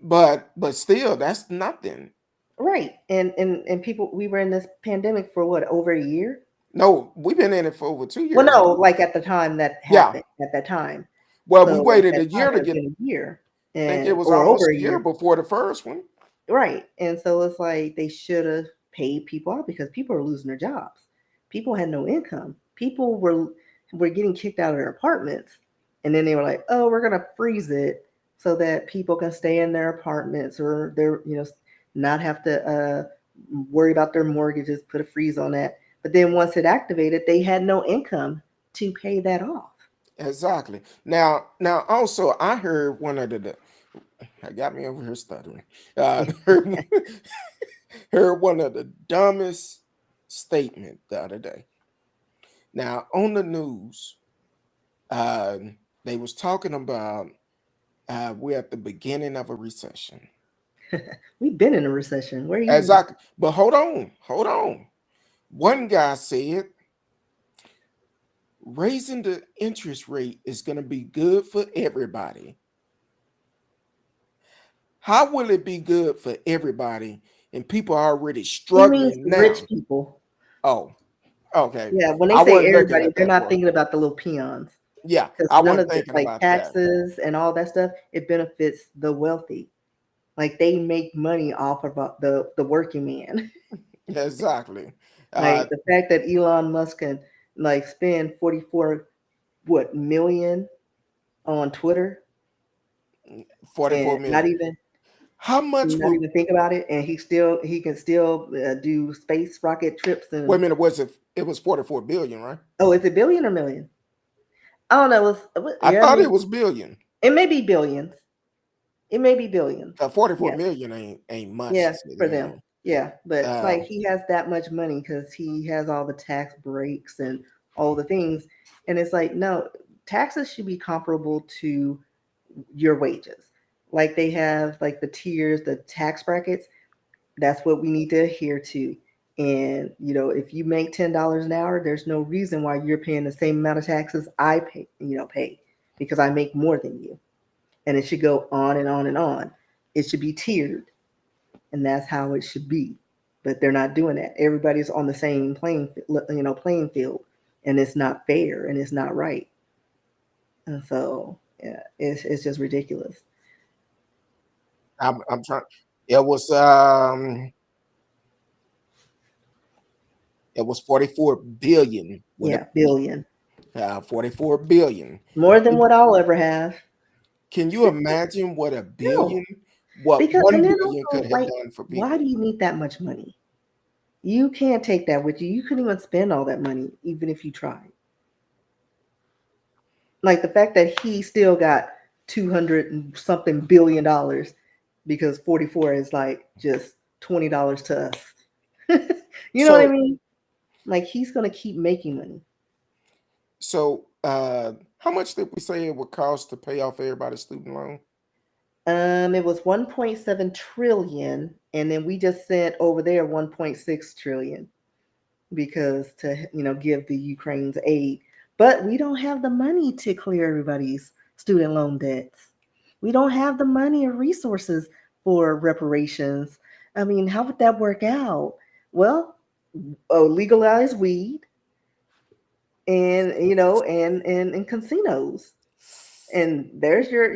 but still, that's nothing. Right. And people, we were in this pandemic for what, over a year? No, we've been in it for over two Well, years, no, ain't we? like at the time that Yeah. happened, at that time. Well, we So at waited that a time year it to had get. been a year I think it and was or over almost a a year year. before the first one. Right. And so it's like they should have paid people out because people are losing their jobs. People had no income. People were getting kicked out of their apartments. And then they were like, "Oh, we're going to freeze it so that people can stay in their apartments or not have to worry about their mortgages, put a freeze on that." But then once it activated, they had no income to pay that off. Exactly. Now, also, I heard one of I got me over here stuttering. Heard one of the dumbest statement the other day. Now on the news, uh, they was talking about we're at the beginning of a recession. We've been in a recession. Where you Exactly. But hold on. One guy said raising the interest rate is going to be good for everybody. How will it be good for everybody and people are already He means struggling the rich now? people. Oh, okay. Yeah, when they I say wasn't looking everybody, at they're that not part. thinking about the little peons Yeah, because I none wasn't of the thinking like about that. taxes and all that stuff, it benefits the wealthy. Like they make money off of the working man. Exactly. Uh, Like the fact that Elon Musk can like spend 44 what million on Twitter 44 and not million. even How much not would even think about it, and he can still do space rocket trips wait and a minute, was it was 44 billion, right? oh, is it billion or million? I don't know. I Yeah, thought it was billion. it may be billions. It may be billions. 44 Yeah, million ain't much yeah, to for them. them. Yeah, but Uh, like he has that much money because he has all the tax breaks and all the things, and it's like no, taxes should be comparable to your wages. Like they have like the tiers, the tax brackets. That's what we need to adhere to. And if you make $10 an hour, there's no reason why you're paying the same amount of taxes I pay because I make more than you. And it should go on and on and on. It should be tiered, and that's how it should be. But they're not doing that. Everybody's on the same playing field, and it's not fair and it's not right. And so, yeah, it's just ridiculous. I'm trying. It was 44 billion with a Yeah, B. billion, 44 billion. more than what I'll ever have. Can you imagine what a No, billion, what because and 1 then billion could also have like, done for why do people? you need that much money? You can't take that with you. You couldn't even spend all that money, even if you tried. Like the fact that he still got 200 and something $billion because 44 is like just $20 to us. You know what I So mean? Like he's going to keep making money. So, how much did we say it would cost to pay off everybody's student loan? It was 1.7 trillion, and then we just sent over there 1.6 trillion because to give the Ukraine's aid. But we don't have the money to clear everybody's student loan debts. We don't have the money or resources for reparations. I mean, how would that work out? Well, legalize weed and and casinos. And there's your,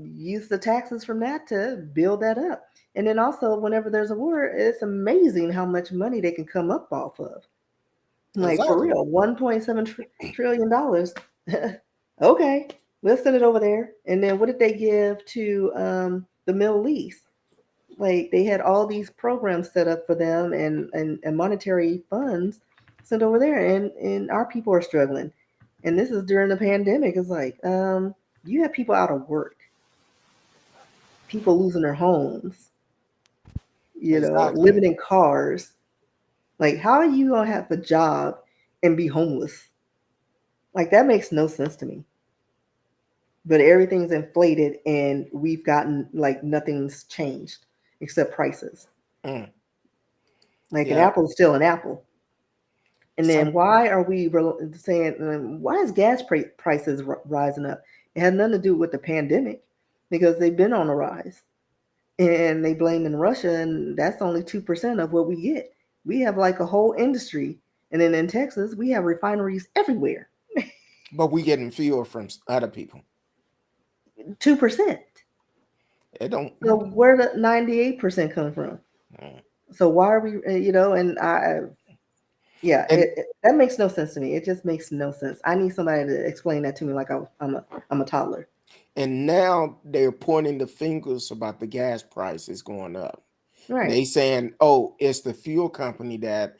use the taxes from that to build that up. And then also whenever there's a war, it's amazing how much money they can come up off of. Like for Exactly. real, 1.7 trillion dollars. Okay, we'll send it over there. And then what did they give to the Middle East? Like they had all these programs set up for them and monetary funds sent over there, and our people are struggling. And this is during the pandemic. It's like you have people out of work, people losing their homes, Exactly. living in cars. Like how are you gonna have a job and be homeless? Like that makes no sense to me. But everything's inflated and we've gotten like nothing's changed except prices. Mm, Like an yeah. apple is still an apple. And Some then why are we saying why is gas prices rising up? It had nothing to do with the pandemic because they've been on a rise, and they blame in Russia, and that's only 2% of what we get. We have like a whole industry, and then in Texas we have refineries everywhere. but we getting fuel from other people. 2%. It don't So matter. where the 98% come from? Mm. So why are we, and yeah, And that makes no sense to me. It just makes no sense. I need somebody to explain that to me like I'm a toddler. and now they're pointing the fingers about the gas prices going up. Right. They saying, "Oh, it's the fuel company that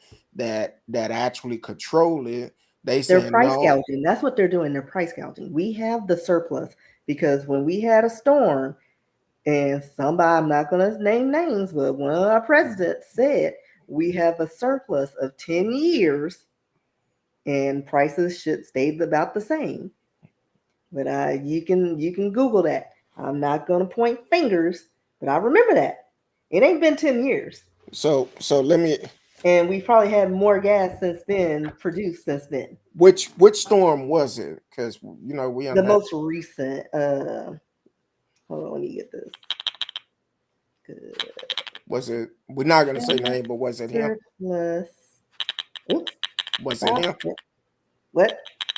actually control it." They They're saying, price "No." gouging. That's what they're doing. They're price gouging. We have the surplus because when we had a storm and somebody, I'm not going to name names, but one of our presidents said we have a surplus of 10 years and prices should stay about the same. But you can Google that. I'm not going to point fingers, but I remember that. It ain't been 10 years. So let me. And we probably had more gas since then, produced since then. Which storm was it? Because we The on that. most recent, hold on, let me get this. Good. Was it? We're not gonna say name, but was it him? Surplus. Oops. Was it Stop. him? What?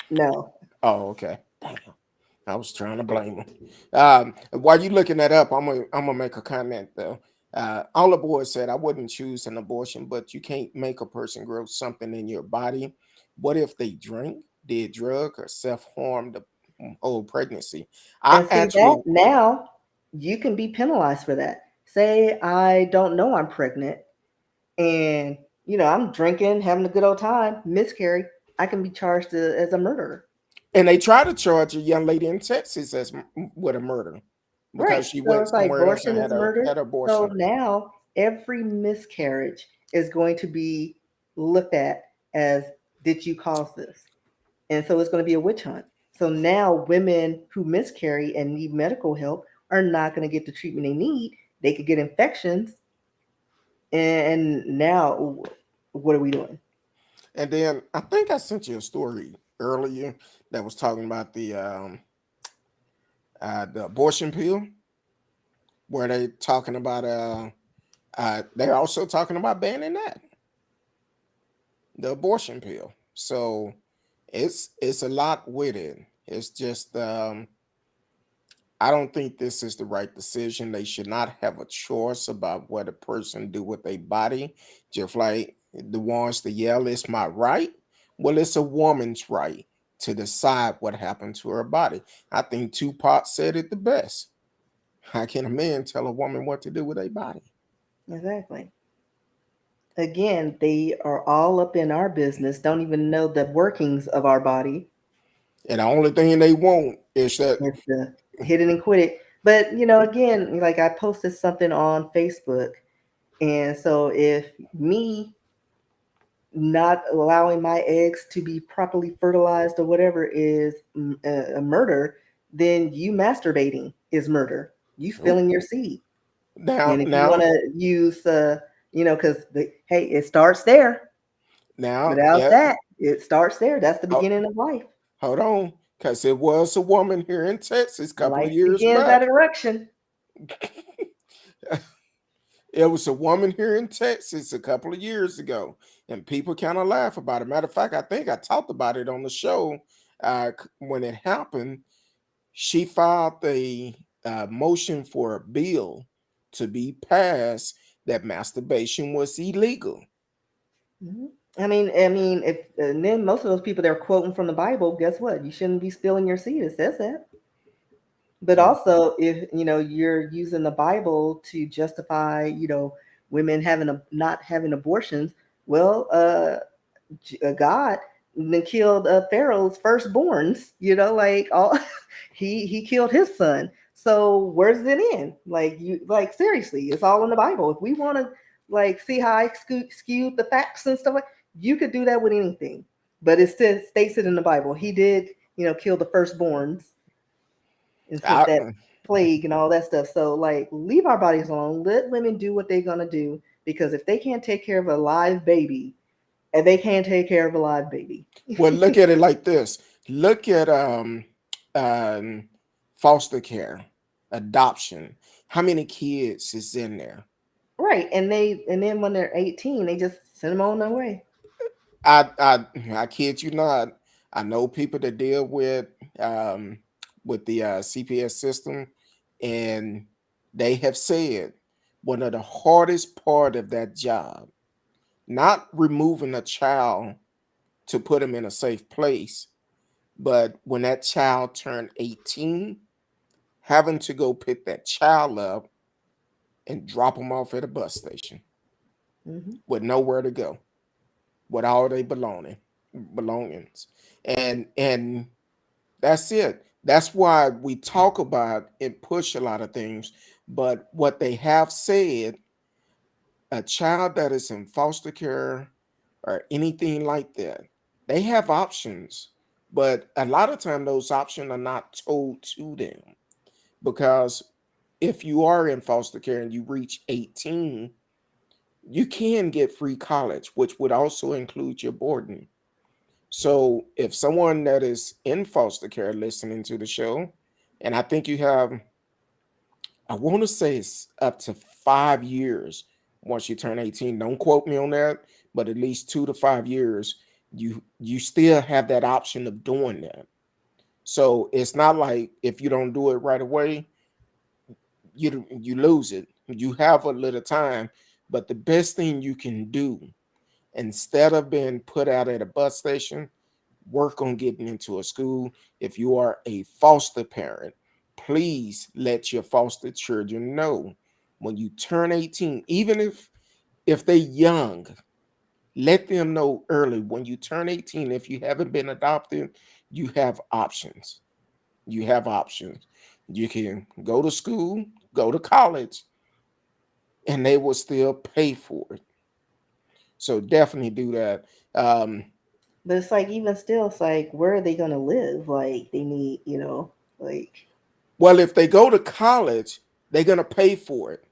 No. Oh, okay. Damn. I was trying to blame him. While you looking that up, I'm gonna make a comment though. All the boys said I wouldn't choose an abortion, but you can't make a person grow something in your body. What if they drink, did drug, or self harm the whole pregnancy? I And see that actually, now you can be penalized for that. Say I don't know I'm pregnant and I'm drinking, having a good old time, miscarry, I can be charged as a murderer. and they tried to charge a young lady in Texas as with a murder Right. because she So went it's like somewhere else abortion and is murder. had an So abortion. now every miscarriage is going to be looked at as, did you cause this? And so it's going to be a witch hunt. So now women who miscarry and need medical help are not going to get the treatment they need. They could get infections. And now what are we doing? And then I think I sent you a story earlier that was talking about the abortion pill, where they talking about they're also talking about banning that, the abortion pill. So it's a lot with it. It's just I don't think this is the right decision. They should not have a choice about what a person do with their body. Just like the ones to yell, "It's my right." Well, it's a woman's right to decide what happened to her body. I think Tupac said it the best. How can a man tell a woman what to do with their body? Exactly. Again, they are all up in our business, don't even know the workings of our body. And the only thing they want is that. It's the hit it and quit it. But again, like I posted something on Facebook, and so if me, not allowing my eggs to be properly fertilized or whatever is a murder, then you masturbating is murder. You Oop. spilling your seed. Now, And if you want now, to use, because hey, it starts there. Without yeah. that, it starts there. That's the Ho- beginning of life. Hold on, because it was a woman here in Texas a couple of Life years begins at back. erection. It was a woman here in Texas a couple of years ago, and people kind of laugh about it. Matter of fact, I think I talked about it on the show when it happened. She filed a motion for a bill to be passed that masturbation was illegal. Mhm. I mean, if and then most of those people they're quoting from the Bible, guess what? You shouldn't be spilling your seed. It says that. But Mm. also, if you're using the Bible to justify, women not having abortions, well, God then killed Pharaoh's firstborns. Like all, he killed his son. So where's it in? Like seriously, it's all in the Bible. If we want to see how I skewed the facts and stuff, you could do that with anything. But it still states it in the Bible. He did, kill the firstborns and sent I, that plague and all that stuff. So leave our bodies alone. Let women do what they're gonna do because if they can't take care of a live baby, and they can't take care of a live baby. well, look at it like this. Look at um, foster care, adoption. How many kids is in there? Right. And then when they're 18, they just send them on their way. I I I kid you not. I know people that deal um with the CPS system, and they have said one of the hardest part of that job, not removing a child to put him in a safe place, but when that child turned 18, having to go pick that child up and drop him off at a bus station Hmm. with nowhere to go, with all their belongings, and that's it. That's why we talk about and push a lot of things. But what they have said, a child that is in foster care or anything like that, they have options. But a lot of time those options are not told to them because if you are in foster care and you reach 18, you can get free college, which would also include your boarding. So if someone that is in foster care listening to the show, and I think you have, I want to say it's up to 5 years once you turn 18. Don't quote me on that, but at least 2 to 5 years, you still have that option of doing that. So it's not like if you don't do it right away, you lose it. You have a little time, but the best thing you can do instead of being put out at a bus station, work on getting into a school. If you are a foster parent, please let your foster children know when you turn 18, even if they're young, let them know early when you turn 18. If you haven't been adopted, you have options. You have options. You can go to school, go to college, and they will still pay for it. So definitely do that. But it's even still, it's where are they gonna live? They need, like Well, if they go to college, they're gonna pay for it.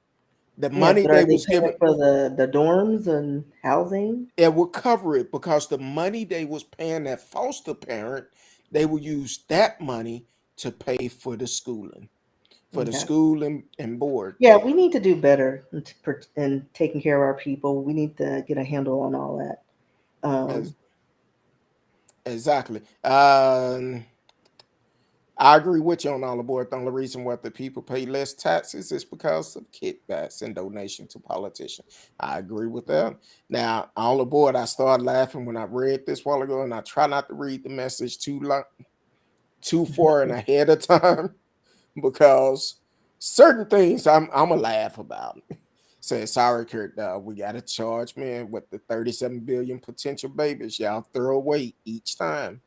The yeah, money but are they they was paying given, for the dorms and housing? it will cover it because the money they was paying that foster parent, they will use that money to pay for the schooling, for the Okay. school and board. Yeah, we need to do better in taking care of our people. We need to get a handle on all that. As, exactly. I agree with you on all aboard. The only reason why the people pay less taxes is because of kickbacks and donation to politicians. I agree with that. Now, all aboard, I started laughing when I read this while ago, and I try not to read the message too long, too far and ahead of time because certain things I'm gonna laugh about. Say sorry, Kurt. We got to charge man with the 37 billion potential babies y'all throw away each time.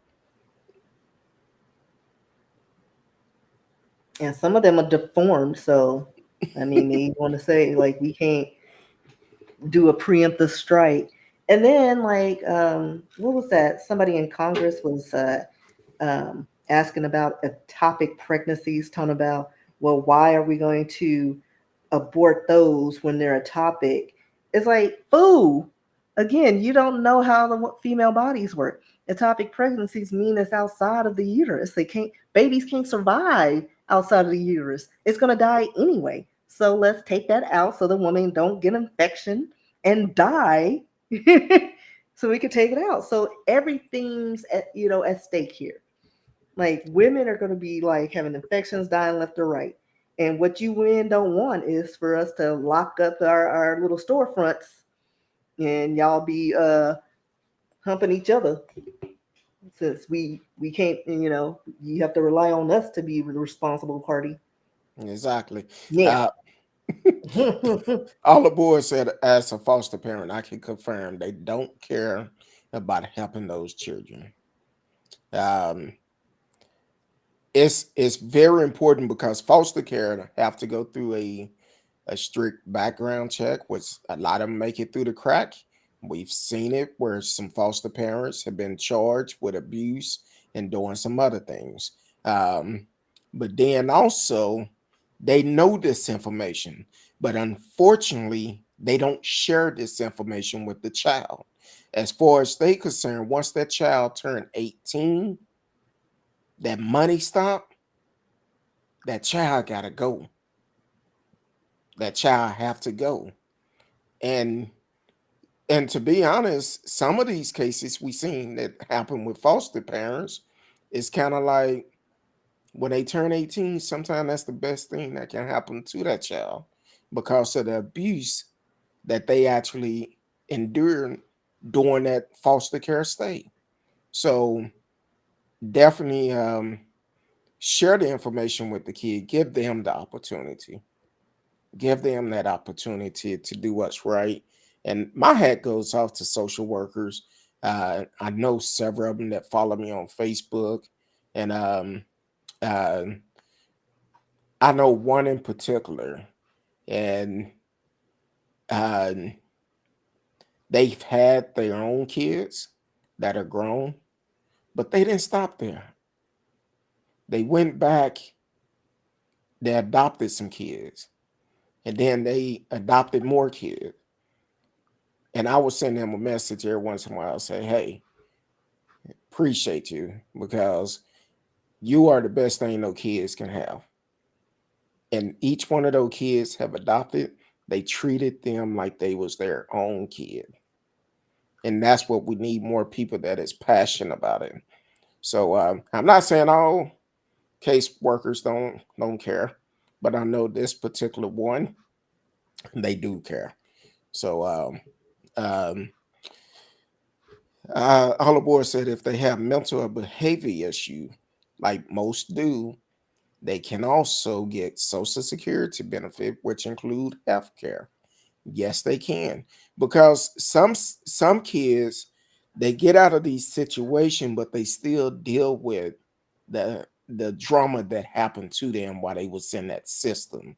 And some of them are deformed. So, I mean, they want to say we can't do a preemptive strike And then like what was that? Somebody in Congress was asking about ectopic pregnancies, talking about, well, why are we going to abort those when they're ectopic? It's like, fool. Again, you don't know how the female bodies work. Ectopic pregnancies mean it's outside of the uterus. They can't, babies can't survive outside of the uterus. It's gonna die anyway. So let's take that out so the woman don't get infection and die. So we can take it out. So everything's at, at stake here. Like women are going to be like having infections, dying left or right. And what you men don't want is for us to lock up our little storefronts and y'all be humping each other, since we can't, you have to rely on us to be the responsible party. Exactly. Now, Uh, all the boys said, as a foster parent, I can confirm they don't care about helping those children. Um, it's very important because foster care have to go through a strict background check, which a lot of them make it through the crack. We've seen it where some foster parents have been charged with abuse and doing some other things. Um, but then also, they know this information, but unfortunately, they don't share this information with the child. As far as they concerned, once that child turned 18, that money stop, that child gotta go. That child have to go. And And to be honest, some of these cases we seen that happen with foster parents is kind of like when they turn 18, sometimes that's the best thing that can happen to that child because of the abuse that they actually endured during that foster care stay. So definitely share the information with the kid, give them the opportunity, give them that opportunity to do what's right. And my hat goes off to social workers. I know several of them that follow me on Facebook, and uh, I know one in particular, and uh, they've had their own kids that are grown, but they didn't stop there. They went back, they adopted some kids, and then they adopted more kids. And I would send them a message every once in a while, say, "Hey, appreciate you because you are the best thing no kids can have." And each one of those kids have adopted, they treated them like they was their own kid. And that's what we need, more people that is passionate about it. So I'm not saying all case workers don't care, but I know this particular one, they do care. So um, all the boys said if they have mental or behavior issue, like most do, they can also get Social Security benefit, which include health care. Yes, they can, because some kids, they get out of these situations, but they still deal with the drama that happened to them while they was in that system.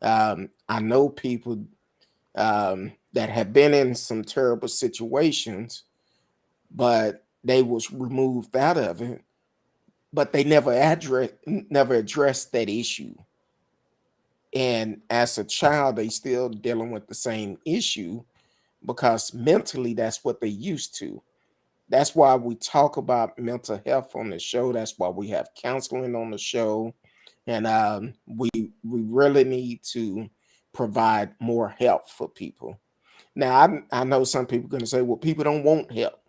I know people that have been in some terrible situations, but they was removed out of it, but they never addressed that issue. And as a child, they still dealing with the same issue because mentally that's what they used to. That's why we talk about mental health on the show. That's why we have counseling on the show. And we really need to provide more help for people. Now, I know some people are going to say, well, people don't want help.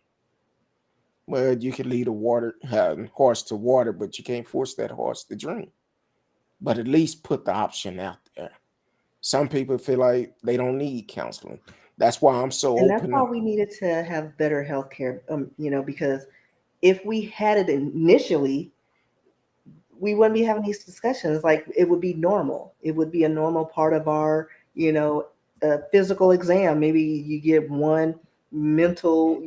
Well, you can lead a horse to water, but you can't force that horse to drink. But at least put the option out there. Some people feel like they don't need counseling. That's why I'm so and that's open. why we needed to have better health care, because if we had it initially, we wouldn't be having these discussions. Like it would be normal. It would be a normal part of our, physical exam. Maybe you get one mental,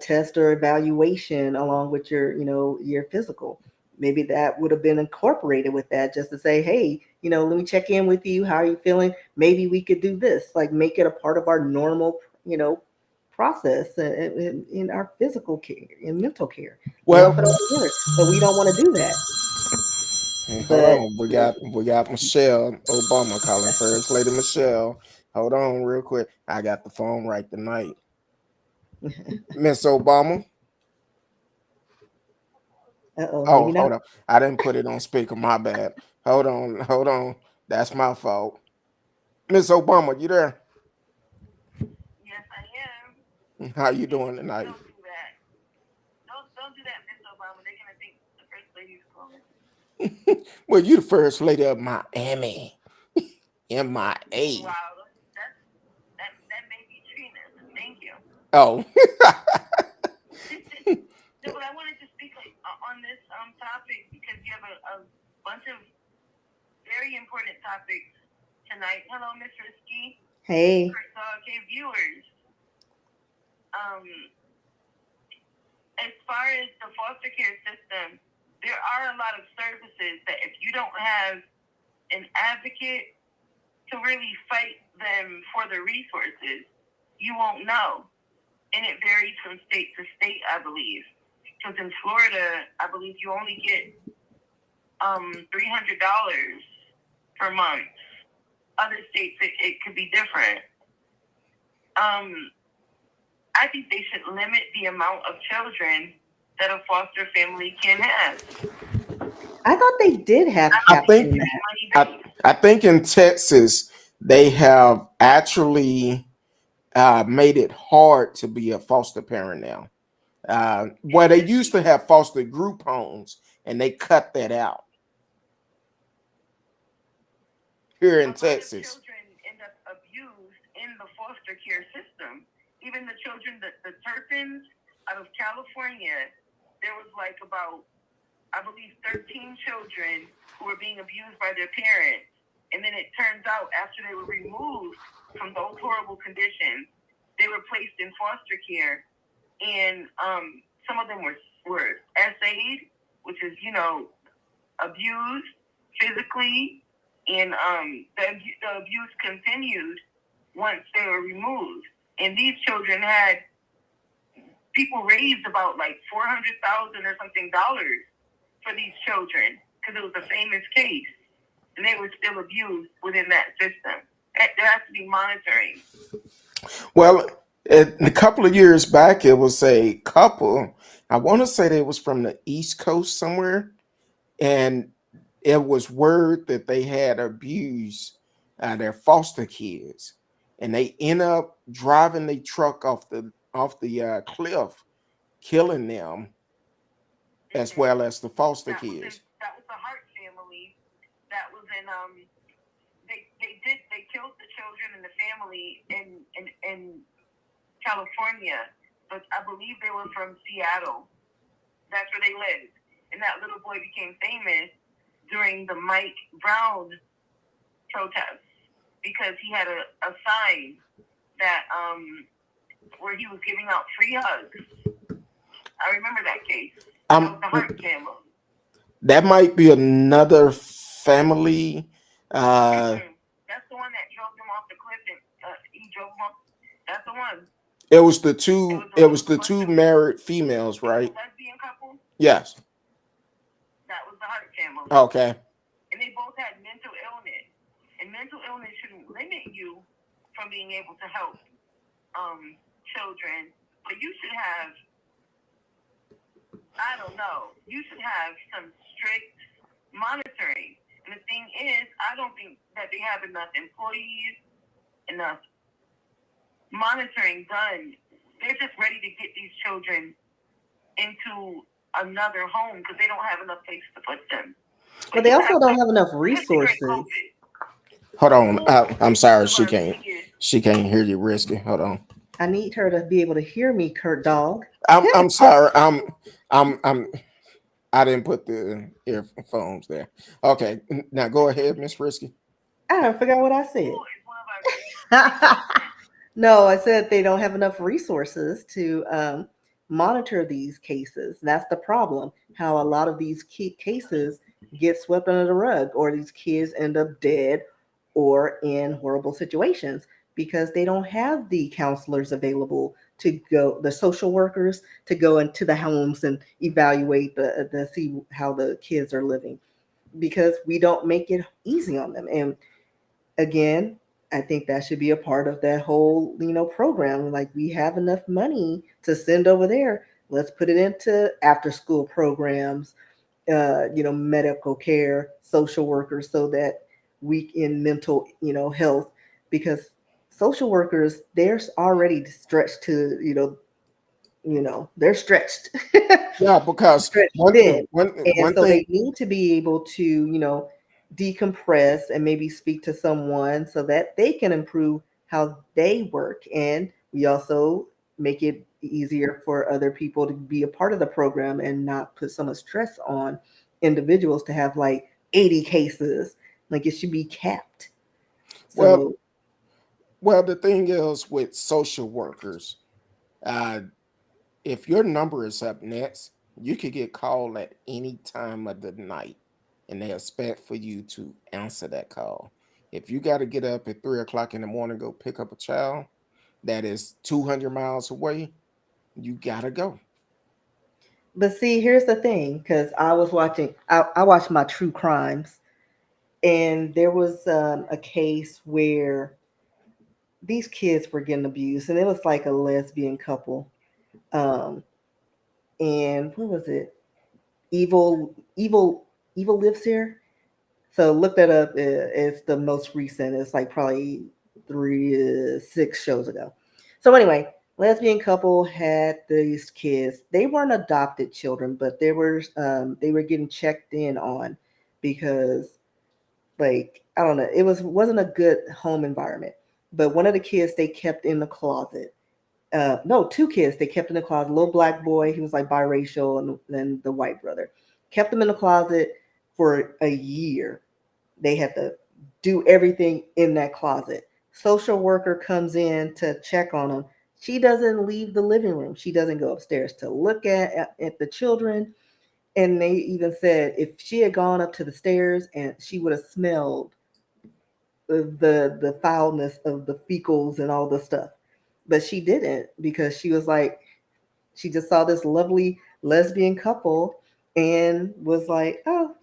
test or evaluation along with your, your physical. Maybe that would have been incorporated with that, just to say, hey, let me check in with you. How are you feeling? Maybe we could do this. Like make it a part of our normal, process in our physical care and mental care. Well, Lump it all together, but we don't want to do that. hold But on. We got Michelle Obama calling, First Lady Michelle. Hold on, real quick. I got the phone right tonight. Miss Obama. uh-oh, Oh, maybe not. hold on. I didn't put it on speaker. My bad. Hold on. That's my fault. Miss Obama, you there? Yes, I am. How you doing tonight? Don't do that. Don't do that, Miss Obama. They're gonna think the first lady's calling. Well, you the first lady of Miami, MIA. Wow, that may be Trina. Thank you. Oh, No, but I wanted to speak on this topic because you have a bunch of very important topics tonight. Hello, Miss Risky. Hey, Okay, viewers. As far as the foster care system, there are a lot of services that if you don't have an advocate to really fight them for the resources, you won't know. And it varies from state to state, I believe. Because in Florida, I believe you only get $300 per month. Other states, it could be different. I think they should limit the amount of children that a foster family can have. I thought they did have I caps think in that. I think in Texas they have actually made it hard to be a foster parent now. Where they used to have foster group homes, and they cut that out here in A lot of Texas. children end up abused in the foster care system. Even the children, the Turpins out of California, there was like about, I believe, 13 children who were being abused by their parents. And then it turns out after they were removed from those horrible conditions, they were placed in foster care. And some of them were SA'd, which is, abused physically. And the abuse continued once they were removed. And these children had people raised about like $400,000 or something dollars for these children because it was a famous case, and they were still abused within that system. There has to be monitoring. Well, a couple of years back, it was a couple. I want to say they was from the East Coast somewhere, and it was word that they had abused their foster kids, and they end up driving the truck off the cliff, killing them as well as the foster kids. That was the Hart family. That was in they killed the children and the family in California, but I believe they were from Seattle. That's where they lived, and that little boy became famous during the Mike Brown protests because he had a sign that where he was giving out free hugs. I remember that case. That was the Hart family. That might be another family. That's the one that drove them off the cliff, and he drove them off. That's the one. It was the two. It was the two married females, right? Lesbian couple. Yes. That was the Hart family. Okay. And they both had mental illness, and mental illness shouldn't limit you from being able to help children, but you should have. I don't know. You should have some strict monitoring. And the thing is, I don't think that they have enough employees, enough monitoring done. They're just ready to get these children into another home because they don't have enough place to put them. But they also don't have enough resources. Hold on. I'm sorry. She can't hear you, Risky. Hold on. I need her to be able to hear me, CurtDog. I'm sorry. I didn't put the earphones there. Okay, now go ahead, Miss Risky. I forgot what I said. No, I said they don't have enough resources to monitor these cases. That's the problem. How a lot of these cases get swept under the rug, or these kids end up dead or in horrible situations because they don't have the counselors available to go, the social workers to go into the homes and evaluate the see how the kids are living, because we don't make it easy on them. And again, I think that should be a part of that whole, program. Like, we have enough money to send over there. Let's put it into after school programs, medical care, social workers, so that we in mental, health, because social workers, they're already stretched to, they're stretched. Yeah, because Stretched one thin. one And one so thing. they need to be able to, decompress and maybe speak to someone so that they can improve how they work. And we also make it easier for other people to be a part of the program and not put so much stress on individuals to have like 80 cases. Like, it should be capped. Well, So the thing is with social workers, uh, if your number is up next, you could get called at any time of the night, and they expect for you to answer that call. If you got to get up at 3 o'clock in the morning, go pick up a child that is 200 miles away, you gotta go. but see, here's the thing, because I watched my true crimes, and there was a case where these kids were getting abused, and it was like a lesbian couple. Um, and what was it? Evil, evil, evil lives here. So look that up. It's the most recent. It's like probably 6 shows ago. So anyway, lesbian couple had these kids. They weren't adopted children, but they were getting checked in on because, like, I don't know, wasn't a good home environment. But one of the kids they kept in the closet. No, 2 kids they kept in the closet. A little black boy, he was like biracial, and then the white brother. Kept them in the closet for a year. They had to do everything in that closet. Social worker comes in to check on them. She doesn't leave the living room. She doesn't go upstairs to look at the children. And they even said if she had gone up to the stairs, and she would have smelled the foulness of the fecals and all the stuff. But she didn't, because she was like, she just saw this lovely lesbian couple and was like, oh,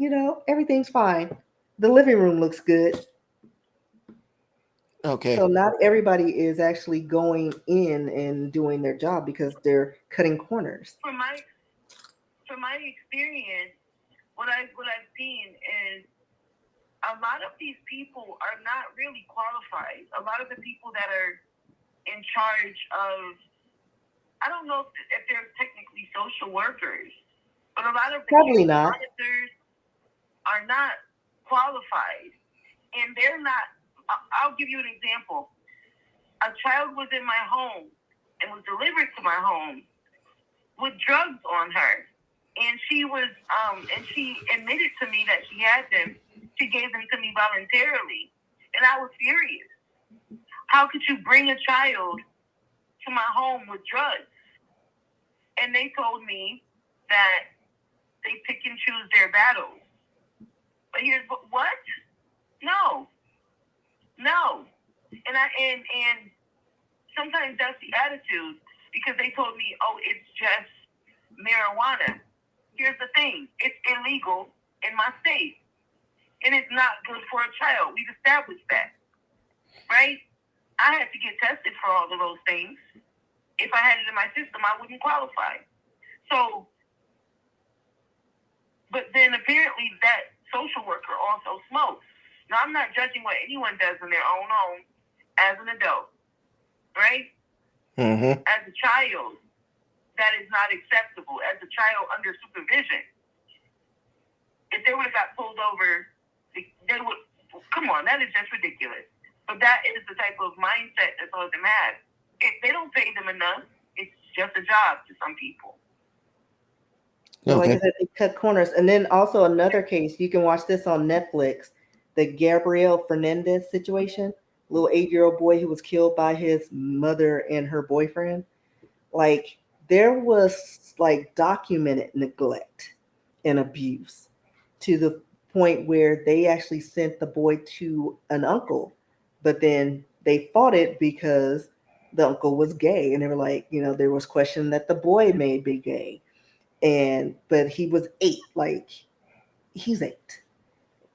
everything's fine. The living room looks good. So Okay. not everybody is actually going in and doing their job because they're cutting corners. From my experience, what I've seen is a lot of these people are not really qualified. A lot of the people that are in charge of, I don't know if they're technically social workers, but a lot of the Probably case not. monitors are not qualified, and they're not. I'll give you an example. A child was in my home and was delivered to my home with drugs on her, and she admitted to me that she had them. She gave them to me voluntarily, and I was furious. How could you bring a child to my home with drugs? And they told me that they pick and choose their battles. But here's what? No, no. And sometimes that's the attitude, because they told me, oh, it's just marijuana. Here's the thing: it's illegal in my state, and it's not good for a child. We've established that, right? I had to get tested for all of those things. If I had it in my system, I wouldn't qualify. So, but then apparently that social worker also smokes. Now, I'm not judging what anyone does in their own home as an adult, right? Mm-hmm. As a child, that is not acceptable. As a child under supervision, if they would have got pulled over, they would, come on, that is just ridiculous. But that is the type of mindset that some of them have. If they don't pay them enough, it's just a job to some people. So like I Okay. said, they cut corners. And then also another case, you can watch this on Netflix, the Gabriel Fernandez situation, little 8-year-old boy who was killed by his mother and her boyfriend. Like, there was like documented neglect and abuse, to the point where they actually sent the boy to an uncle, but then they fought it because the uncle was gay, and they were like, there was question that the boy may be gay, but he was 8, like he's 8,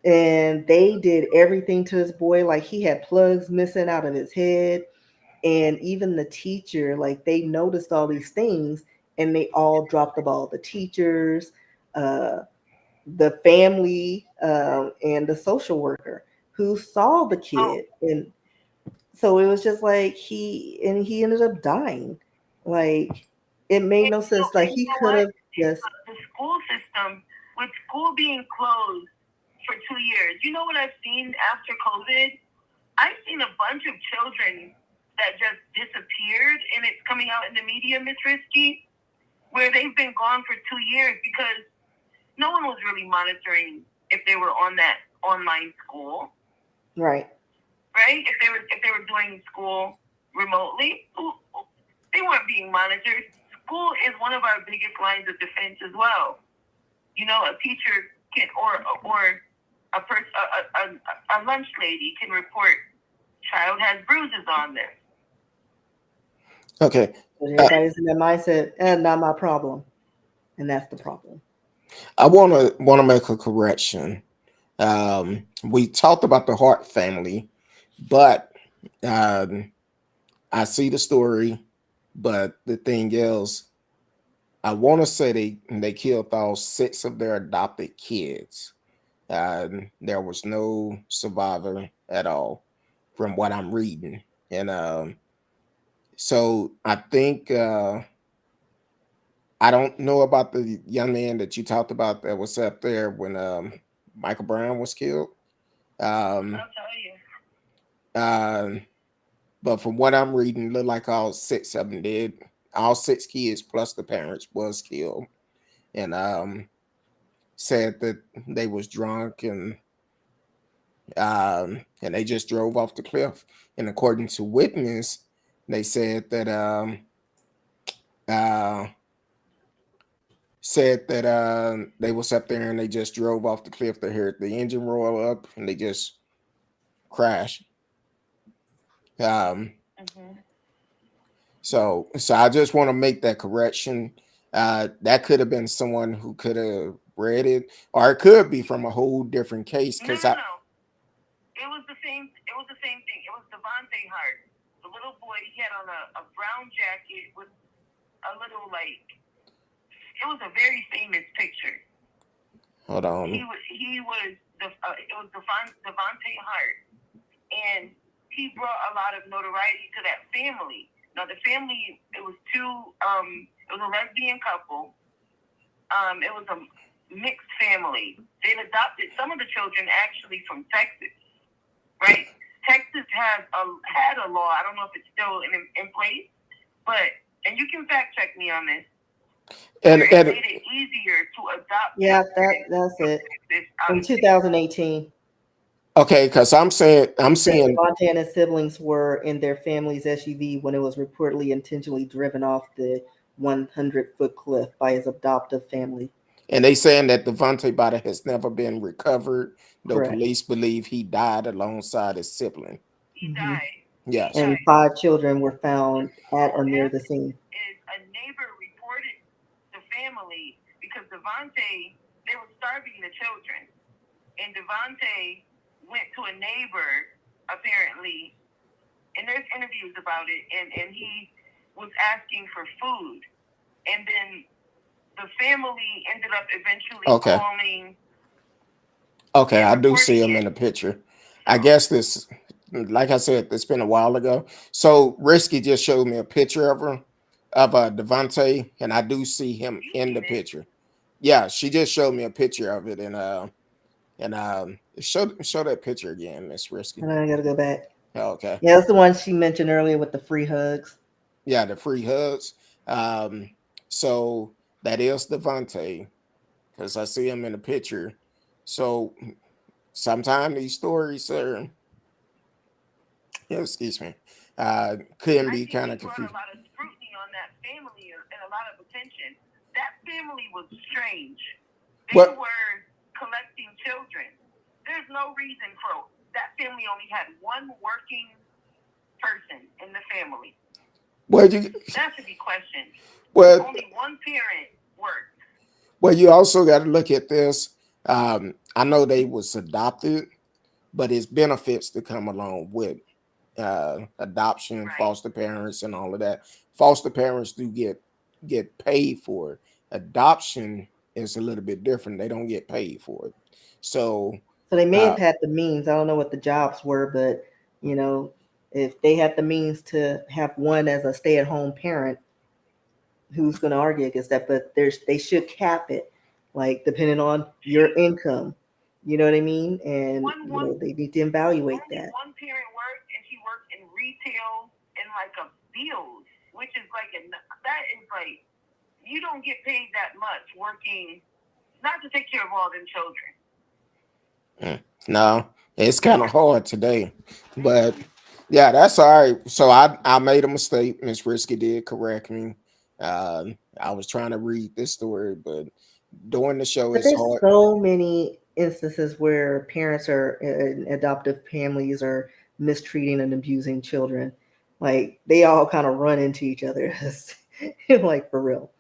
and they did everything to this boy, like he had plugs missing out of his head, and even the teacher, like they noticed all these things, and they all dropped the ball. The teachers, uh, the family, and the social worker who saw the Oh, kid, and so it was just like he ended up dying. Like it made no sense. Like and you he know could what? have just The school system, with school being closed for 2 years, you know what I've seen after COVID? I've seen a bunch of children that just disappeared, and it's coming out in the media, Miss Risky, where they've been gone for 2 years because no one was really monitoring if they were on that online school, right. right? If they were doing school remotely, they weren't being monitored. School is one of our biggest lines of defense as well. You know, a teacher can or a person a lunch lady can report child has bruises on them. Okay. But Uh, everybody's in that mindset, and not my problem, and that's the problem. I want to make a correction. We talked about the Hart family, but um, I see the story. But the thing is, I want to say they killed all 6 of their adopted kids. There was no survivor at all, from what I'm reading, and so I think I don't know about the young man that you talked about that was up there when Michael Brown was killed. Um, I'll tell you. uh, but from what I'm reading, look like all 6 of them did. All 6 kids plus the parents was killed, and said that they was drunk and they just drove off the cliff. And according to witness, they uh, said that they was up there and they just drove off the cliff. They heard the engine roll up and they just crashed. Um, Mm-hmm. so I just want to make that correction. That could have been someone who could have read it, or it could be from a whole different case. No, Because no, I no. It was the same. It was the same thing. It was Devontae Hart, the little boy. He had on a brown jacket with a little like. It was a very famous picture. hold on. It was Devontae Hart, and he brought a lot of notoriety to that family. Now the family, it was it was a lesbian couple. It was a mixed family. They adopted some of the children actually from Texas, right? Texas had a law. I don't know if it's still in place, but and you can fact check me on this. And It made it easier to adopt. Yeah, that's it. In 2018, okay, because I'm seeing Devontae and his siblings were in their family's SUV when it was reportedly intentionally driven off the 100-foot cliff by his adoptive family. and they saying that Devontae body has never been recovered, though Correct. police believe he died alongside his sibling. He Mhm. died. Yes. And 5 children were found at or near the scene. Is a neighbor reported the family because Devontae, they were starving the children, and Devontae went to a neighbor apparently, and there's interviews about it, and he was asking for food, and then the family ended up eventually Okay. calling. Okay, I and do see reporting him in the it. picture. I guess this, like I said, it's been a while ago. So Risky just showed me a picture of her, of Devontae, and I do see him You in seen the it? picture. Yeah, she just showed me a picture of it, and show that picture again, Miss Risky. And I gotta go back. Okay. Yeah, that's the one she mentioned earlier with the free hugs. Yeah, the free hugs. Um, so that is Devontae, because I see him in the picture. So sometimes these stories are, excuse me, can I be think kind he of brought a confusing. lot of scrutiny on that family and a lot of attention. That family was strange. They What? were collecting children. There's no reason for that family only had one working family? Well, you That should be questioned. well Only one parent works. well you also got to look at this. I know they was adopted, but it's benefits to come along with adoption, Right. foster parents, and all of that. Foster parents do get paid for it. Adoption is a little bit different. They don't get paid for it. So So they may uh, have had the means. I don't know what the jobs were, but you know, if they had the means to have one as a stay-at-home parent, who's going to argue against that? But they should cap it, like depending on your income. You know what I mean? And One you know one they need to evaluate only that. one parent worked, and she worked in retail and like a bills, which is like that is like you don't get paid that much working not to take care of all them children. no, it's kind of hard today, but yeah, that's all right. So I made a mistake. Miss Risky did correct me. I was trying to read this story, but doing the show But is there's hard. so many instances where parents are adoptive families are mistreating and abusing children. Like they all kind of run into each other, like for real.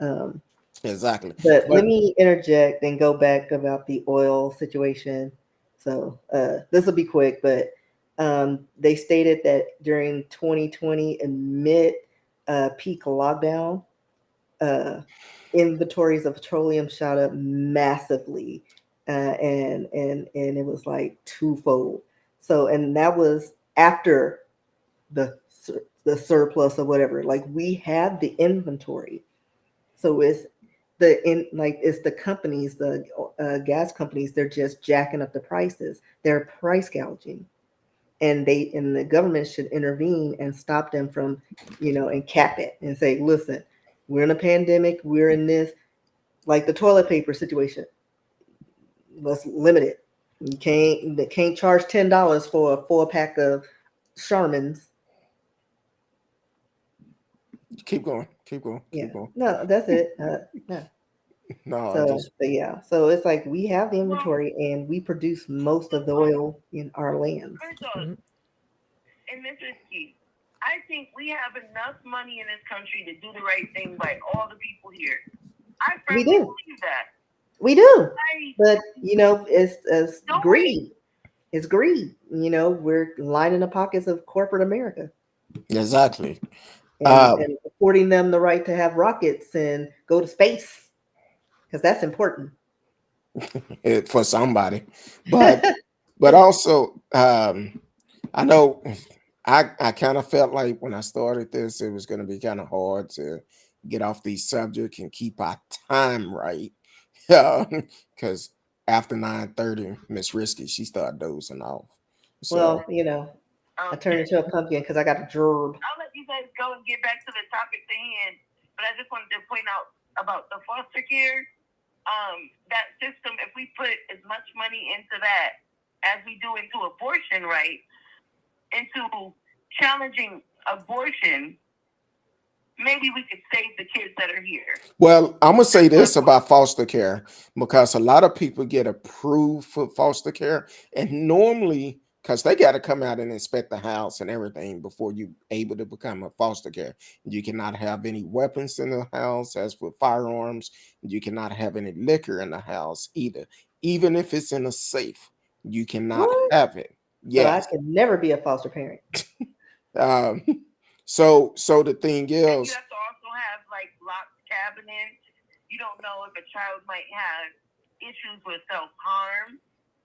Um, Exactly. but let But me interject and go back about the oil situation. So this will be quick, but they stated that during 2020, amid peak lockdown, uh, inventories of petroleum shot up massively, and it was like twofold. So, and that was after the the surplus or whatever. Like we have the inventory, so it's the companies, the gas companies. They're just jacking up the prices. They're price gouging, and the government should intervene and stop them from, and cap it and say, listen, we're in a pandemic. We're in this, like the toilet paper situation. Let's limit it. They can't charge $10 for a 4 pack of Shermans. keep going, keep going, Yeah, keep going. no, that's it. No. No, I So, just but yeah, so it's like we have the Well, inventory and we produce most of the well, oil in our lands. first of all, and this is key. I think we have enough money in this country to do the right thing by all the people here. I We firmly do, believe that. we do, I but it's don't we? greed. It's greed. We're lining the pockets of corporate America exactly. and Um, and affording them the right to have rockets and go to space because that's important. for somebody, but also I know I kind of felt like when I started this, it was going to be kind of hard to get off these subjects and keep our time right. Because after 9:30, Miss Risky, she started dozing off. So Well, I turned Okay. into a pumpkin because I got a gerb. I'll let you guys go and get back to the topic at hand. But I just wanted to point out about the foster care. That system, if we put as much money into that as we do into abortion rights, into challenging abortion, maybe we could save the kids that are here. well, I'm gonna say That's my this point. about foster care because a lot of people get approved for foster care, and normally because they got to come out and inspect the house and everything before you able to become a foster care. You cannot have any weapons in the house, as for firearms. You cannot have any liquor in the house either, even if it's in a safe. You cannot What? have it. So I Yes. could never be a foster parent. Um, so the thing And you is, have to also have like locked cabinets. You don't know if a child might have issues with self harm.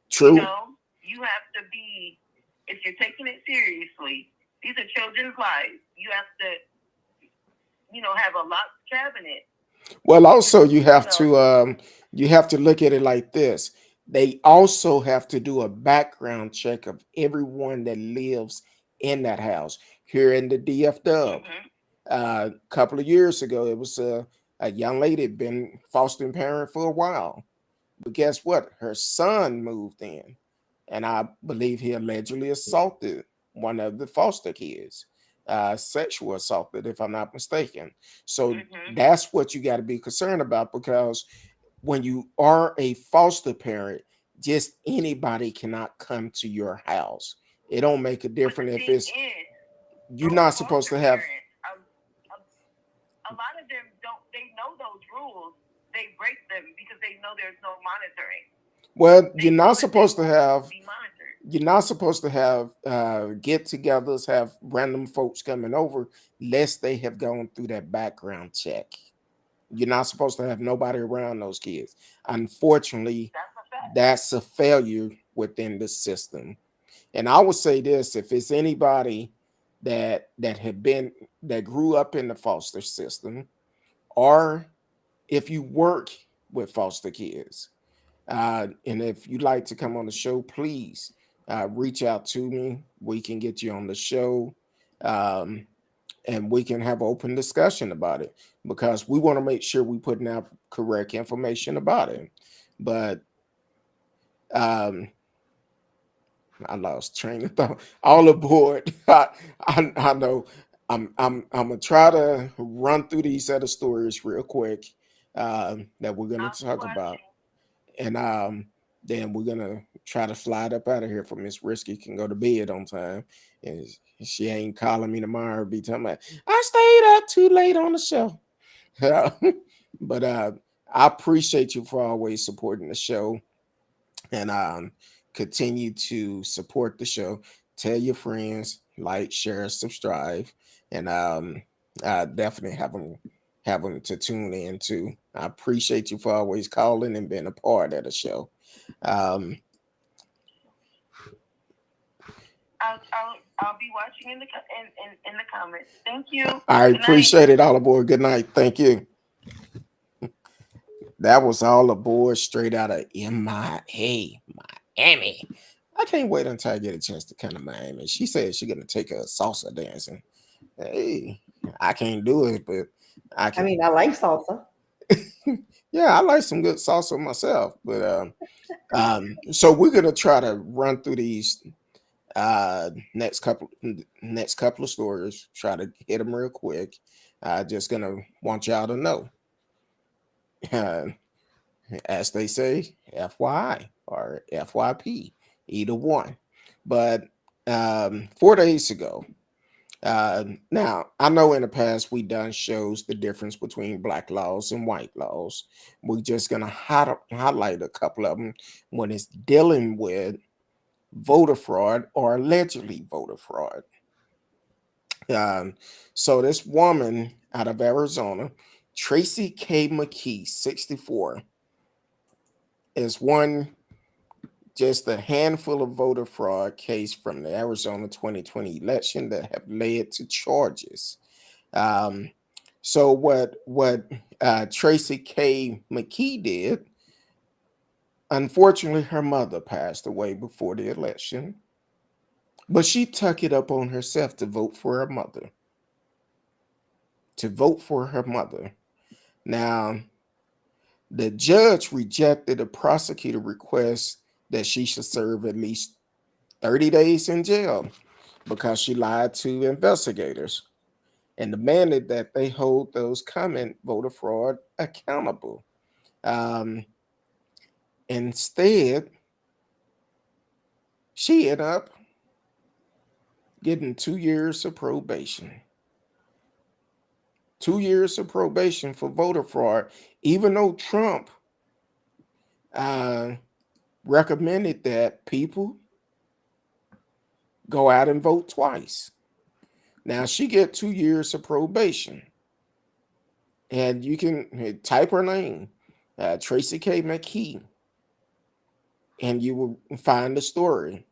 You true. know, you have to be, if you're taking it seriously, these are children's lives. You have to, have a locked cabinet. Well, also You know, you have to look at it like this. They also have to do a background check of everyone that lives in that house. Here in the DF Dub, hmm a couple of years ago, it was a young lady had been fostering parent for a while. But guess what? Her son moved in, and I believe he allegedly assaulted one of the foster kids, sexual assaulted, if I'm not mistaken. So hmm that's what you got to be concerned about because when you are a foster parent, just anybody cannot come to your house. It don't make a but the difference if thing it's is, you're those not supposed foster to have. parents, a lot of them don't. They know those rules. They break them because they know there's no monitoring. Well, They know that they won't be monitored. you're not supposed to have get-togethers, have random folks coming over, lest they have gone through that background check. You're not supposed to have nobody around those kids. Unfortunately, That's a fact. that's a failure within the system. And I would say this: if it's anybody that had been that grew up in the foster system, or if you work with foster kids, and if you'd like to come on the show, please reach out to me. We can get you on the show, um, and we can have open discussion about it, because we want to make sure we putting out correct information about it. But um, I lost train of thought. All aboard. I know. I'm gonna try to run through these other stories real quick that we're gonna I'll be talk about, watching. and then we're gonna try to fly it up out of here for Miss Risky can go to bed on time, and she ain't calling me tomorrow. Be talking about I stayed up too late on the show. But I appreciate you for always supporting the show, and continue to support the show. Tell your friends, like, share, subscribe, and definitely have them to tune in too. I appreciate you for always calling and being a part of the show. Um, I'll be watching in the comments. Thank you. I Good night. appreciate it. All aboard. Good night. Thank you. That was all aboard, straight out of MIA, Miami. I can't wait until I get a chance to come to Miami. She said she's gonna take a salsa dancing. Hey, I can't do it, but I I can. mean, I like salsa. Yeah, I like some good salsa myself. But so we're gonna try to run through these next couple of stories. Try to hit them real quick. Just gonna want y'all to know, uh, as they say, FYI or FYP, either one. But 4 days ago. Now, I know in the past we done shows the difference between black laws and white laws. We're just gonna highlight a couple of them when it's dealing with voter fraud or allegedly voter fraud. Um, so this woman out of Arizona, Tracy K. McKee, 64, is one just a handful of voter fraud case from the Arizona 2020 election that have led to charges. Um, so what Tracy K. McKee did, unfortunately, her mother passed away before the election, but she took it up on herself to vote for her mother. To vote for her mother. Now, the judge rejected a prosecutor request that she should serve at least 30 days in jail because she lied to investigators and demanded that they hold those comment voter fraud accountable. Um, Instead, she ended up getting 2 years of probation. 2 years of probation for voter fraud, even though Trump uh, recommended that people go out and vote twice. Now she get 2 years of probation, and you can type her name, Tracy K. McKee, and you will find the story.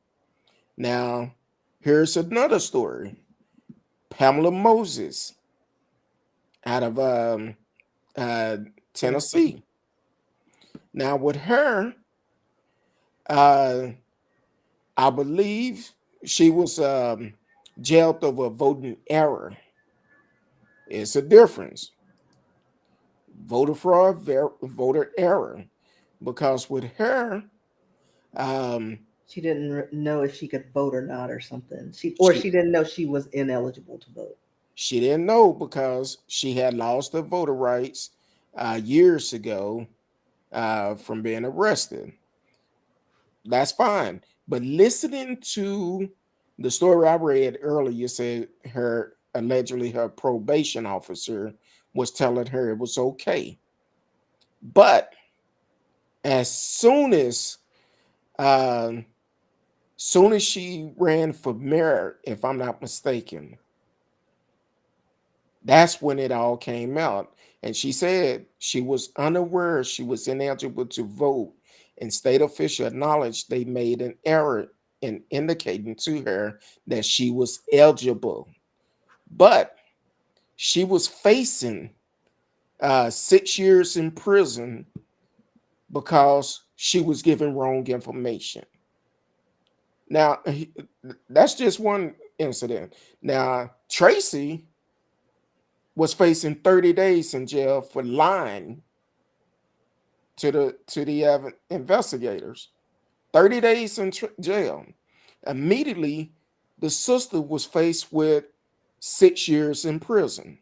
Now, here's another story. Pamela Moses out of uh, Tennessee. Tennessee. Now, with her, uh, I believe she was jailed over voting error. It's a difference. Voter fraud, voter error. Because with her, um, She didn't know if she could vote or not, or something. she She didn't know she was ineligible to vote. she didn't know because she had lost her voter rights years ago from being arrested. That's fine. But listening to The story I read earlier said her allegedly her probation officer was telling her it was okay. But as um, soon as she ran for mayor, if I'm not mistaken, that's when it all came out. And she said she was unaware she was ineligible to vote, and state official acknowledged they made an error in indicating to her that she was eligible. But she was facing 6 years in prison because she was given wrong information. Now, that's just one incident. Now, Tracy was facing 30 days in jail for lying to the investigators. 30 days in jail. Immediately, the sister was faced with 6 years in prison.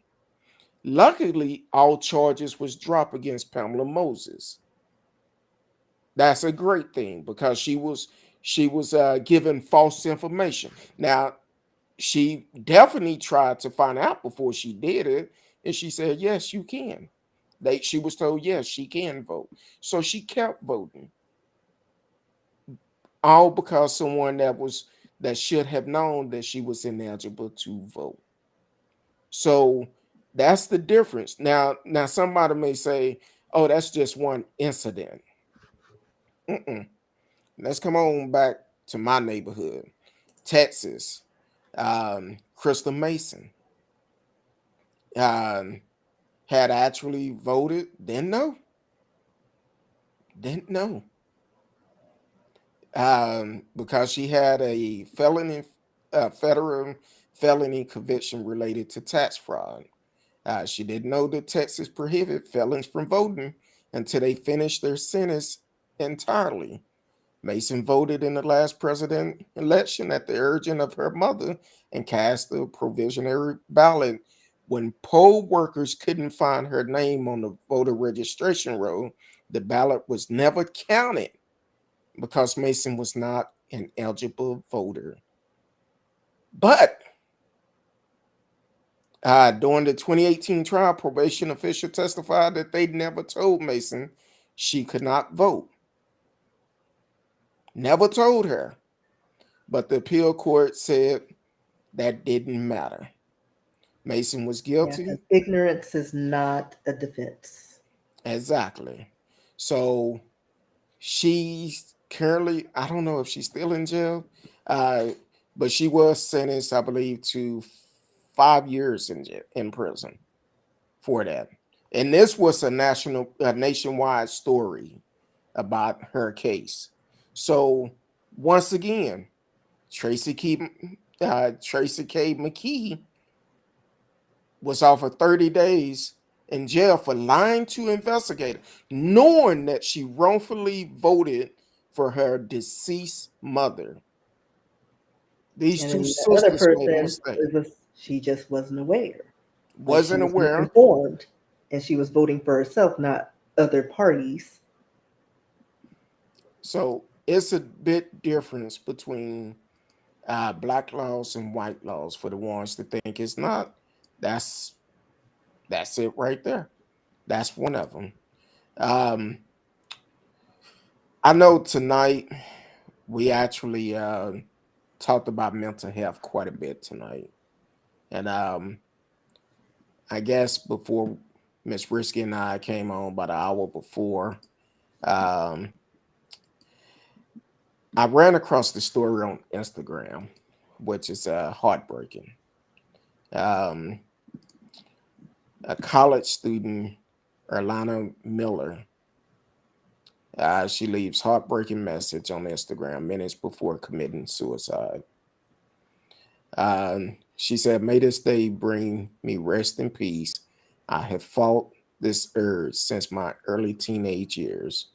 Luckily, all charges was dropped against Pamela Moses. That's a great thing because she was given false information. Now, she definitely tried to find out before she did it, and she said, "Yes, you can." She was told, "Yes, she can vote," so she kept voting, all because someone that should have known that she was ineligible to vote. So that's the difference. Now somebody may say, "Oh, that's just one incident." Mm-mm. Let's come on back to my neighborhood, Texas. Crystal Mason um, had actually voted. Didn't know, because she had a federal felony conviction related to tax fraud. She didn't know that Texas prohibited felons from voting until they finished their sentence entirely. Mason voted in the last president election at the urging of her mother and cast a provisionary ballot. When poll workers couldn't find her name on the voter registration roll, the ballot was never counted because Mason was not an eligible voter. But during the 2018 trial, probation official testified that they never told Mason she could not vote. Never told her. But the appeal court said that didn't matter. Mason was Yeah, because guilty. ignorance is not a defense. Exactly. So she's currently, I don't know if she's still in jail, uh, but she was sentenced, I believe, to 5 years in prison for that. And this was a nationwide story about her case. So once again, Tracy K. McKee was offered 30 days in jail for lying to investigators, knowing that she wrongfully voted for her deceased mother. These And two then the other sisters made a person, mistake. it was she just wasn't aware. Like she Wasn't was aware. misinformed and she was voting for herself, not other parties. So it's a bit difference between black laws and white laws for the ones that think it's not. That's that's it right there. That's one of them. Um, I know tonight we actually talked about mental health quite a bit tonight, and I guess before Miss Risky and I came on about an hour before, um, I ran across the story on Instagram, which is heartbreaking. Um, a college student, Erlana Miller, she leaves heartbreaking message on Instagram minutes before committing suicide. She said, "May this day bring me rest and peace. I have fought this urge since my early teenage years.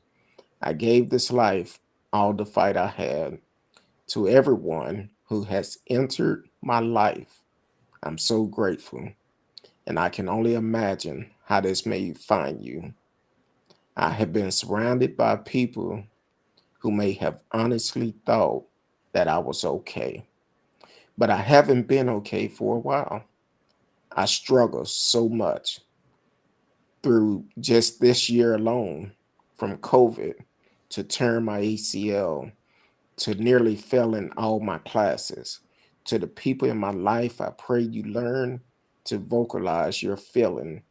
I gave this life all the fight I had. To everyone who has entered my life, I'm so grateful, and I can only imagine how this may find you. I have been surrounded by people who may have honestly thought that I was okay. but I haven't been okay for a while. I struggle so much through just this year alone, from COVID to tearing my ACL to nearly failing all my classes. To the people in my life, I pray you learn to vocalize your feeling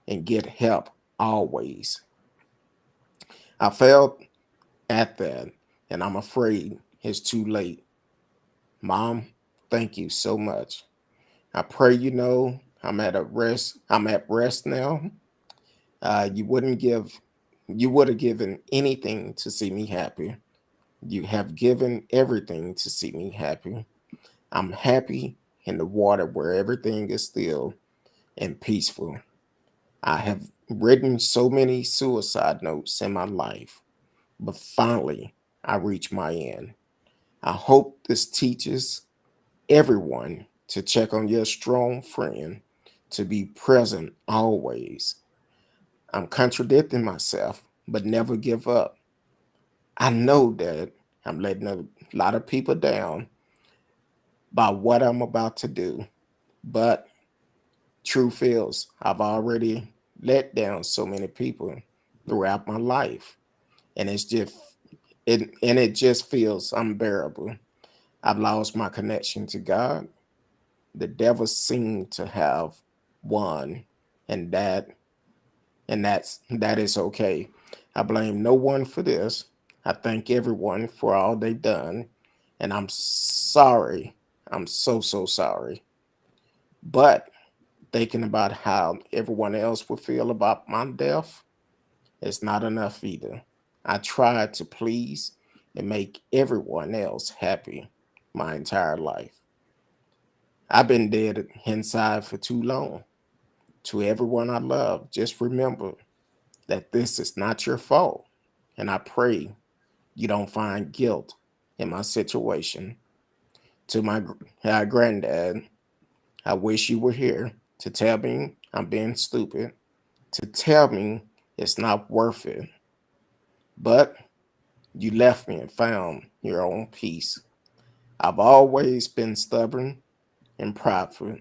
and get help always. I failed at that, and I'm afraid it's too late. Mom, thank you so much. I pray you know I'm at a rest. I'm at rest now. You wouldn't give. You would have given anything to see me happy. You have given everything to see me happy. I'm happy in the water where everything is still and peaceful. I have written so many suicide notes in my life, but finally I reach my end. I hope this teaches everyone to check on your strong friend, to be present always. I'm contradicting myself, but never give up. I know that I'm letting a lot of people down by what I'm about to do, but truth is, I've already let down so many people throughout my life, and it just feels unbearable. I've lost my connection to God. The devil seemed to have won, and that is okay. I blame no one for this. I thank everyone for all they've done, and I'm sorry. I'm so sorry. But thinking about how everyone else would feel about my death is not enough either. I tried to please and make everyone else happy my entire life. I've been dead inside for too long. To everyone I love, just remember that this is not your fault. And I pray you don't find guilt in my situation. To my granddad, I wish you were here to tell me I'm being stupid, to tell me it's not worth it. But you left me and found your own peace. I've always been stubborn and prideful,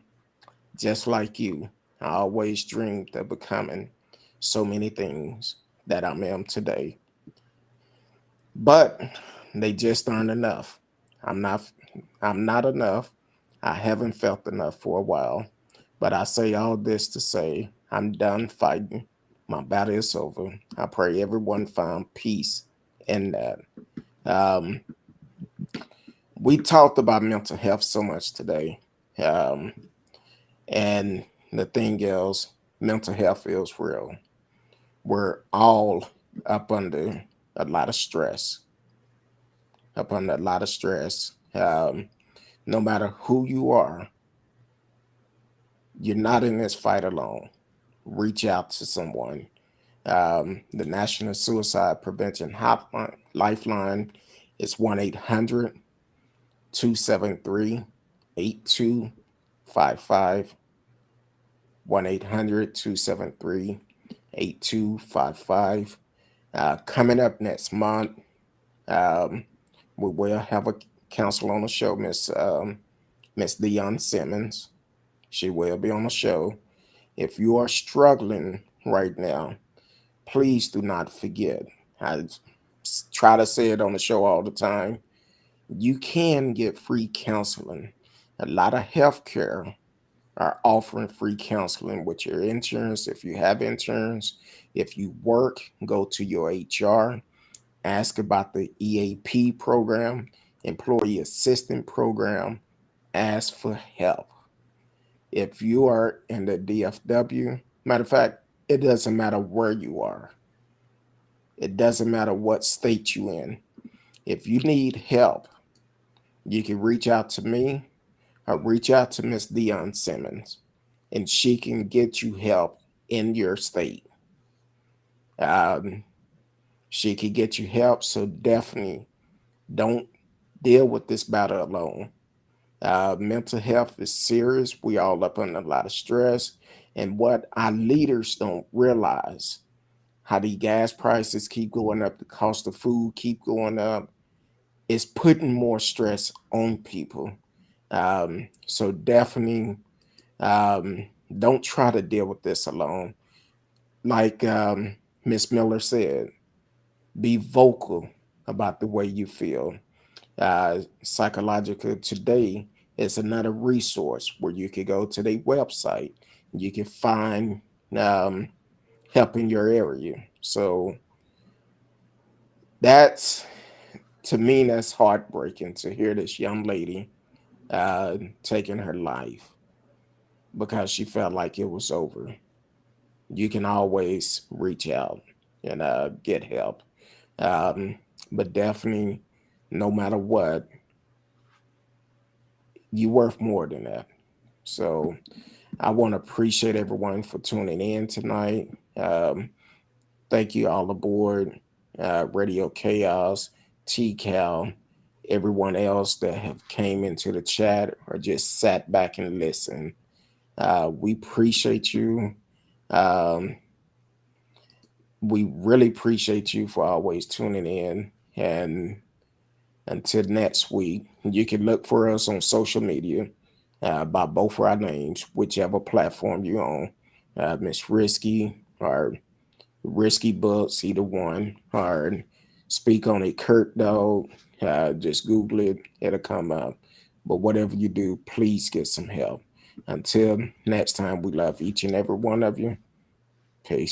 just like you. I always dreamed of becoming so many things that I am today. But they just aren't enough. I'm not I'm not enough. I haven't felt enough for a while. But I say all this to say I'm done fighting. My battle is over. I pray everyone found peace in that. Um, we talked about mental health so much today. Um, and the thing is, mental health is real. We're all up under a lot of stress, up under a lot of stress. No matter who you are, you're not in this fight alone. Reach out to someone. The National Suicide Prevention Hotline Lifeline is 1-800 273 8255. 1-800 273 8255. Coming up next month, um, we will have a counselor on the show, Miss Dion Simmons. She will be on the show. If you are struggling right now, please do not forget. I try to say it on the show all the time. You can get free counseling. A lot of healthcare are offering free counseling with your insurance. If you have insurance, if you work, go to your HR, ask about the EAP program, Employee Assistance Program, ask for help. If you are in the DFW, matter of fact, it doesn't matter where you are. It doesn't matter what state you in. If you need help, you can reach out to me or reach out to Miss Dion Simmons, and she can get you help in your state. Um, she can get you help, so definitely don't deal with this battle alone. Mental health is serious. We all up under a lot of stress, and what our leaders don't realize, how the gas prices keep going up, the cost of food keep going up, is putting more stress on people. So definitely don't try to deal with this alone. Like Miss Miller said, be vocal about the way you feel. Psychological Today is another resource where you could go to their website. You can find um, help in your area. So that's, to me, that's heartbreaking to hear this young lady taking her life because she felt like it was over. You can always reach out and get help. Um, but definitely, no matter what, you're worth more than that. So I want to appreciate everyone for tuning in tonight. Thank you all aboard, Radio Chaos, TCal, everyone else that have came into the chat or just sat back and listened. We appreciate you. Um, we really appreciate you for always tuning in. And until next week, you can look for us on social media by both our names, whichever platform you're on. Miss Risky or Risky Books, either one, or speak on a CurtDog. Just Google it, it'll come up. But whatever you do, please get some help. Until next time, we love each and every one of you. Peace.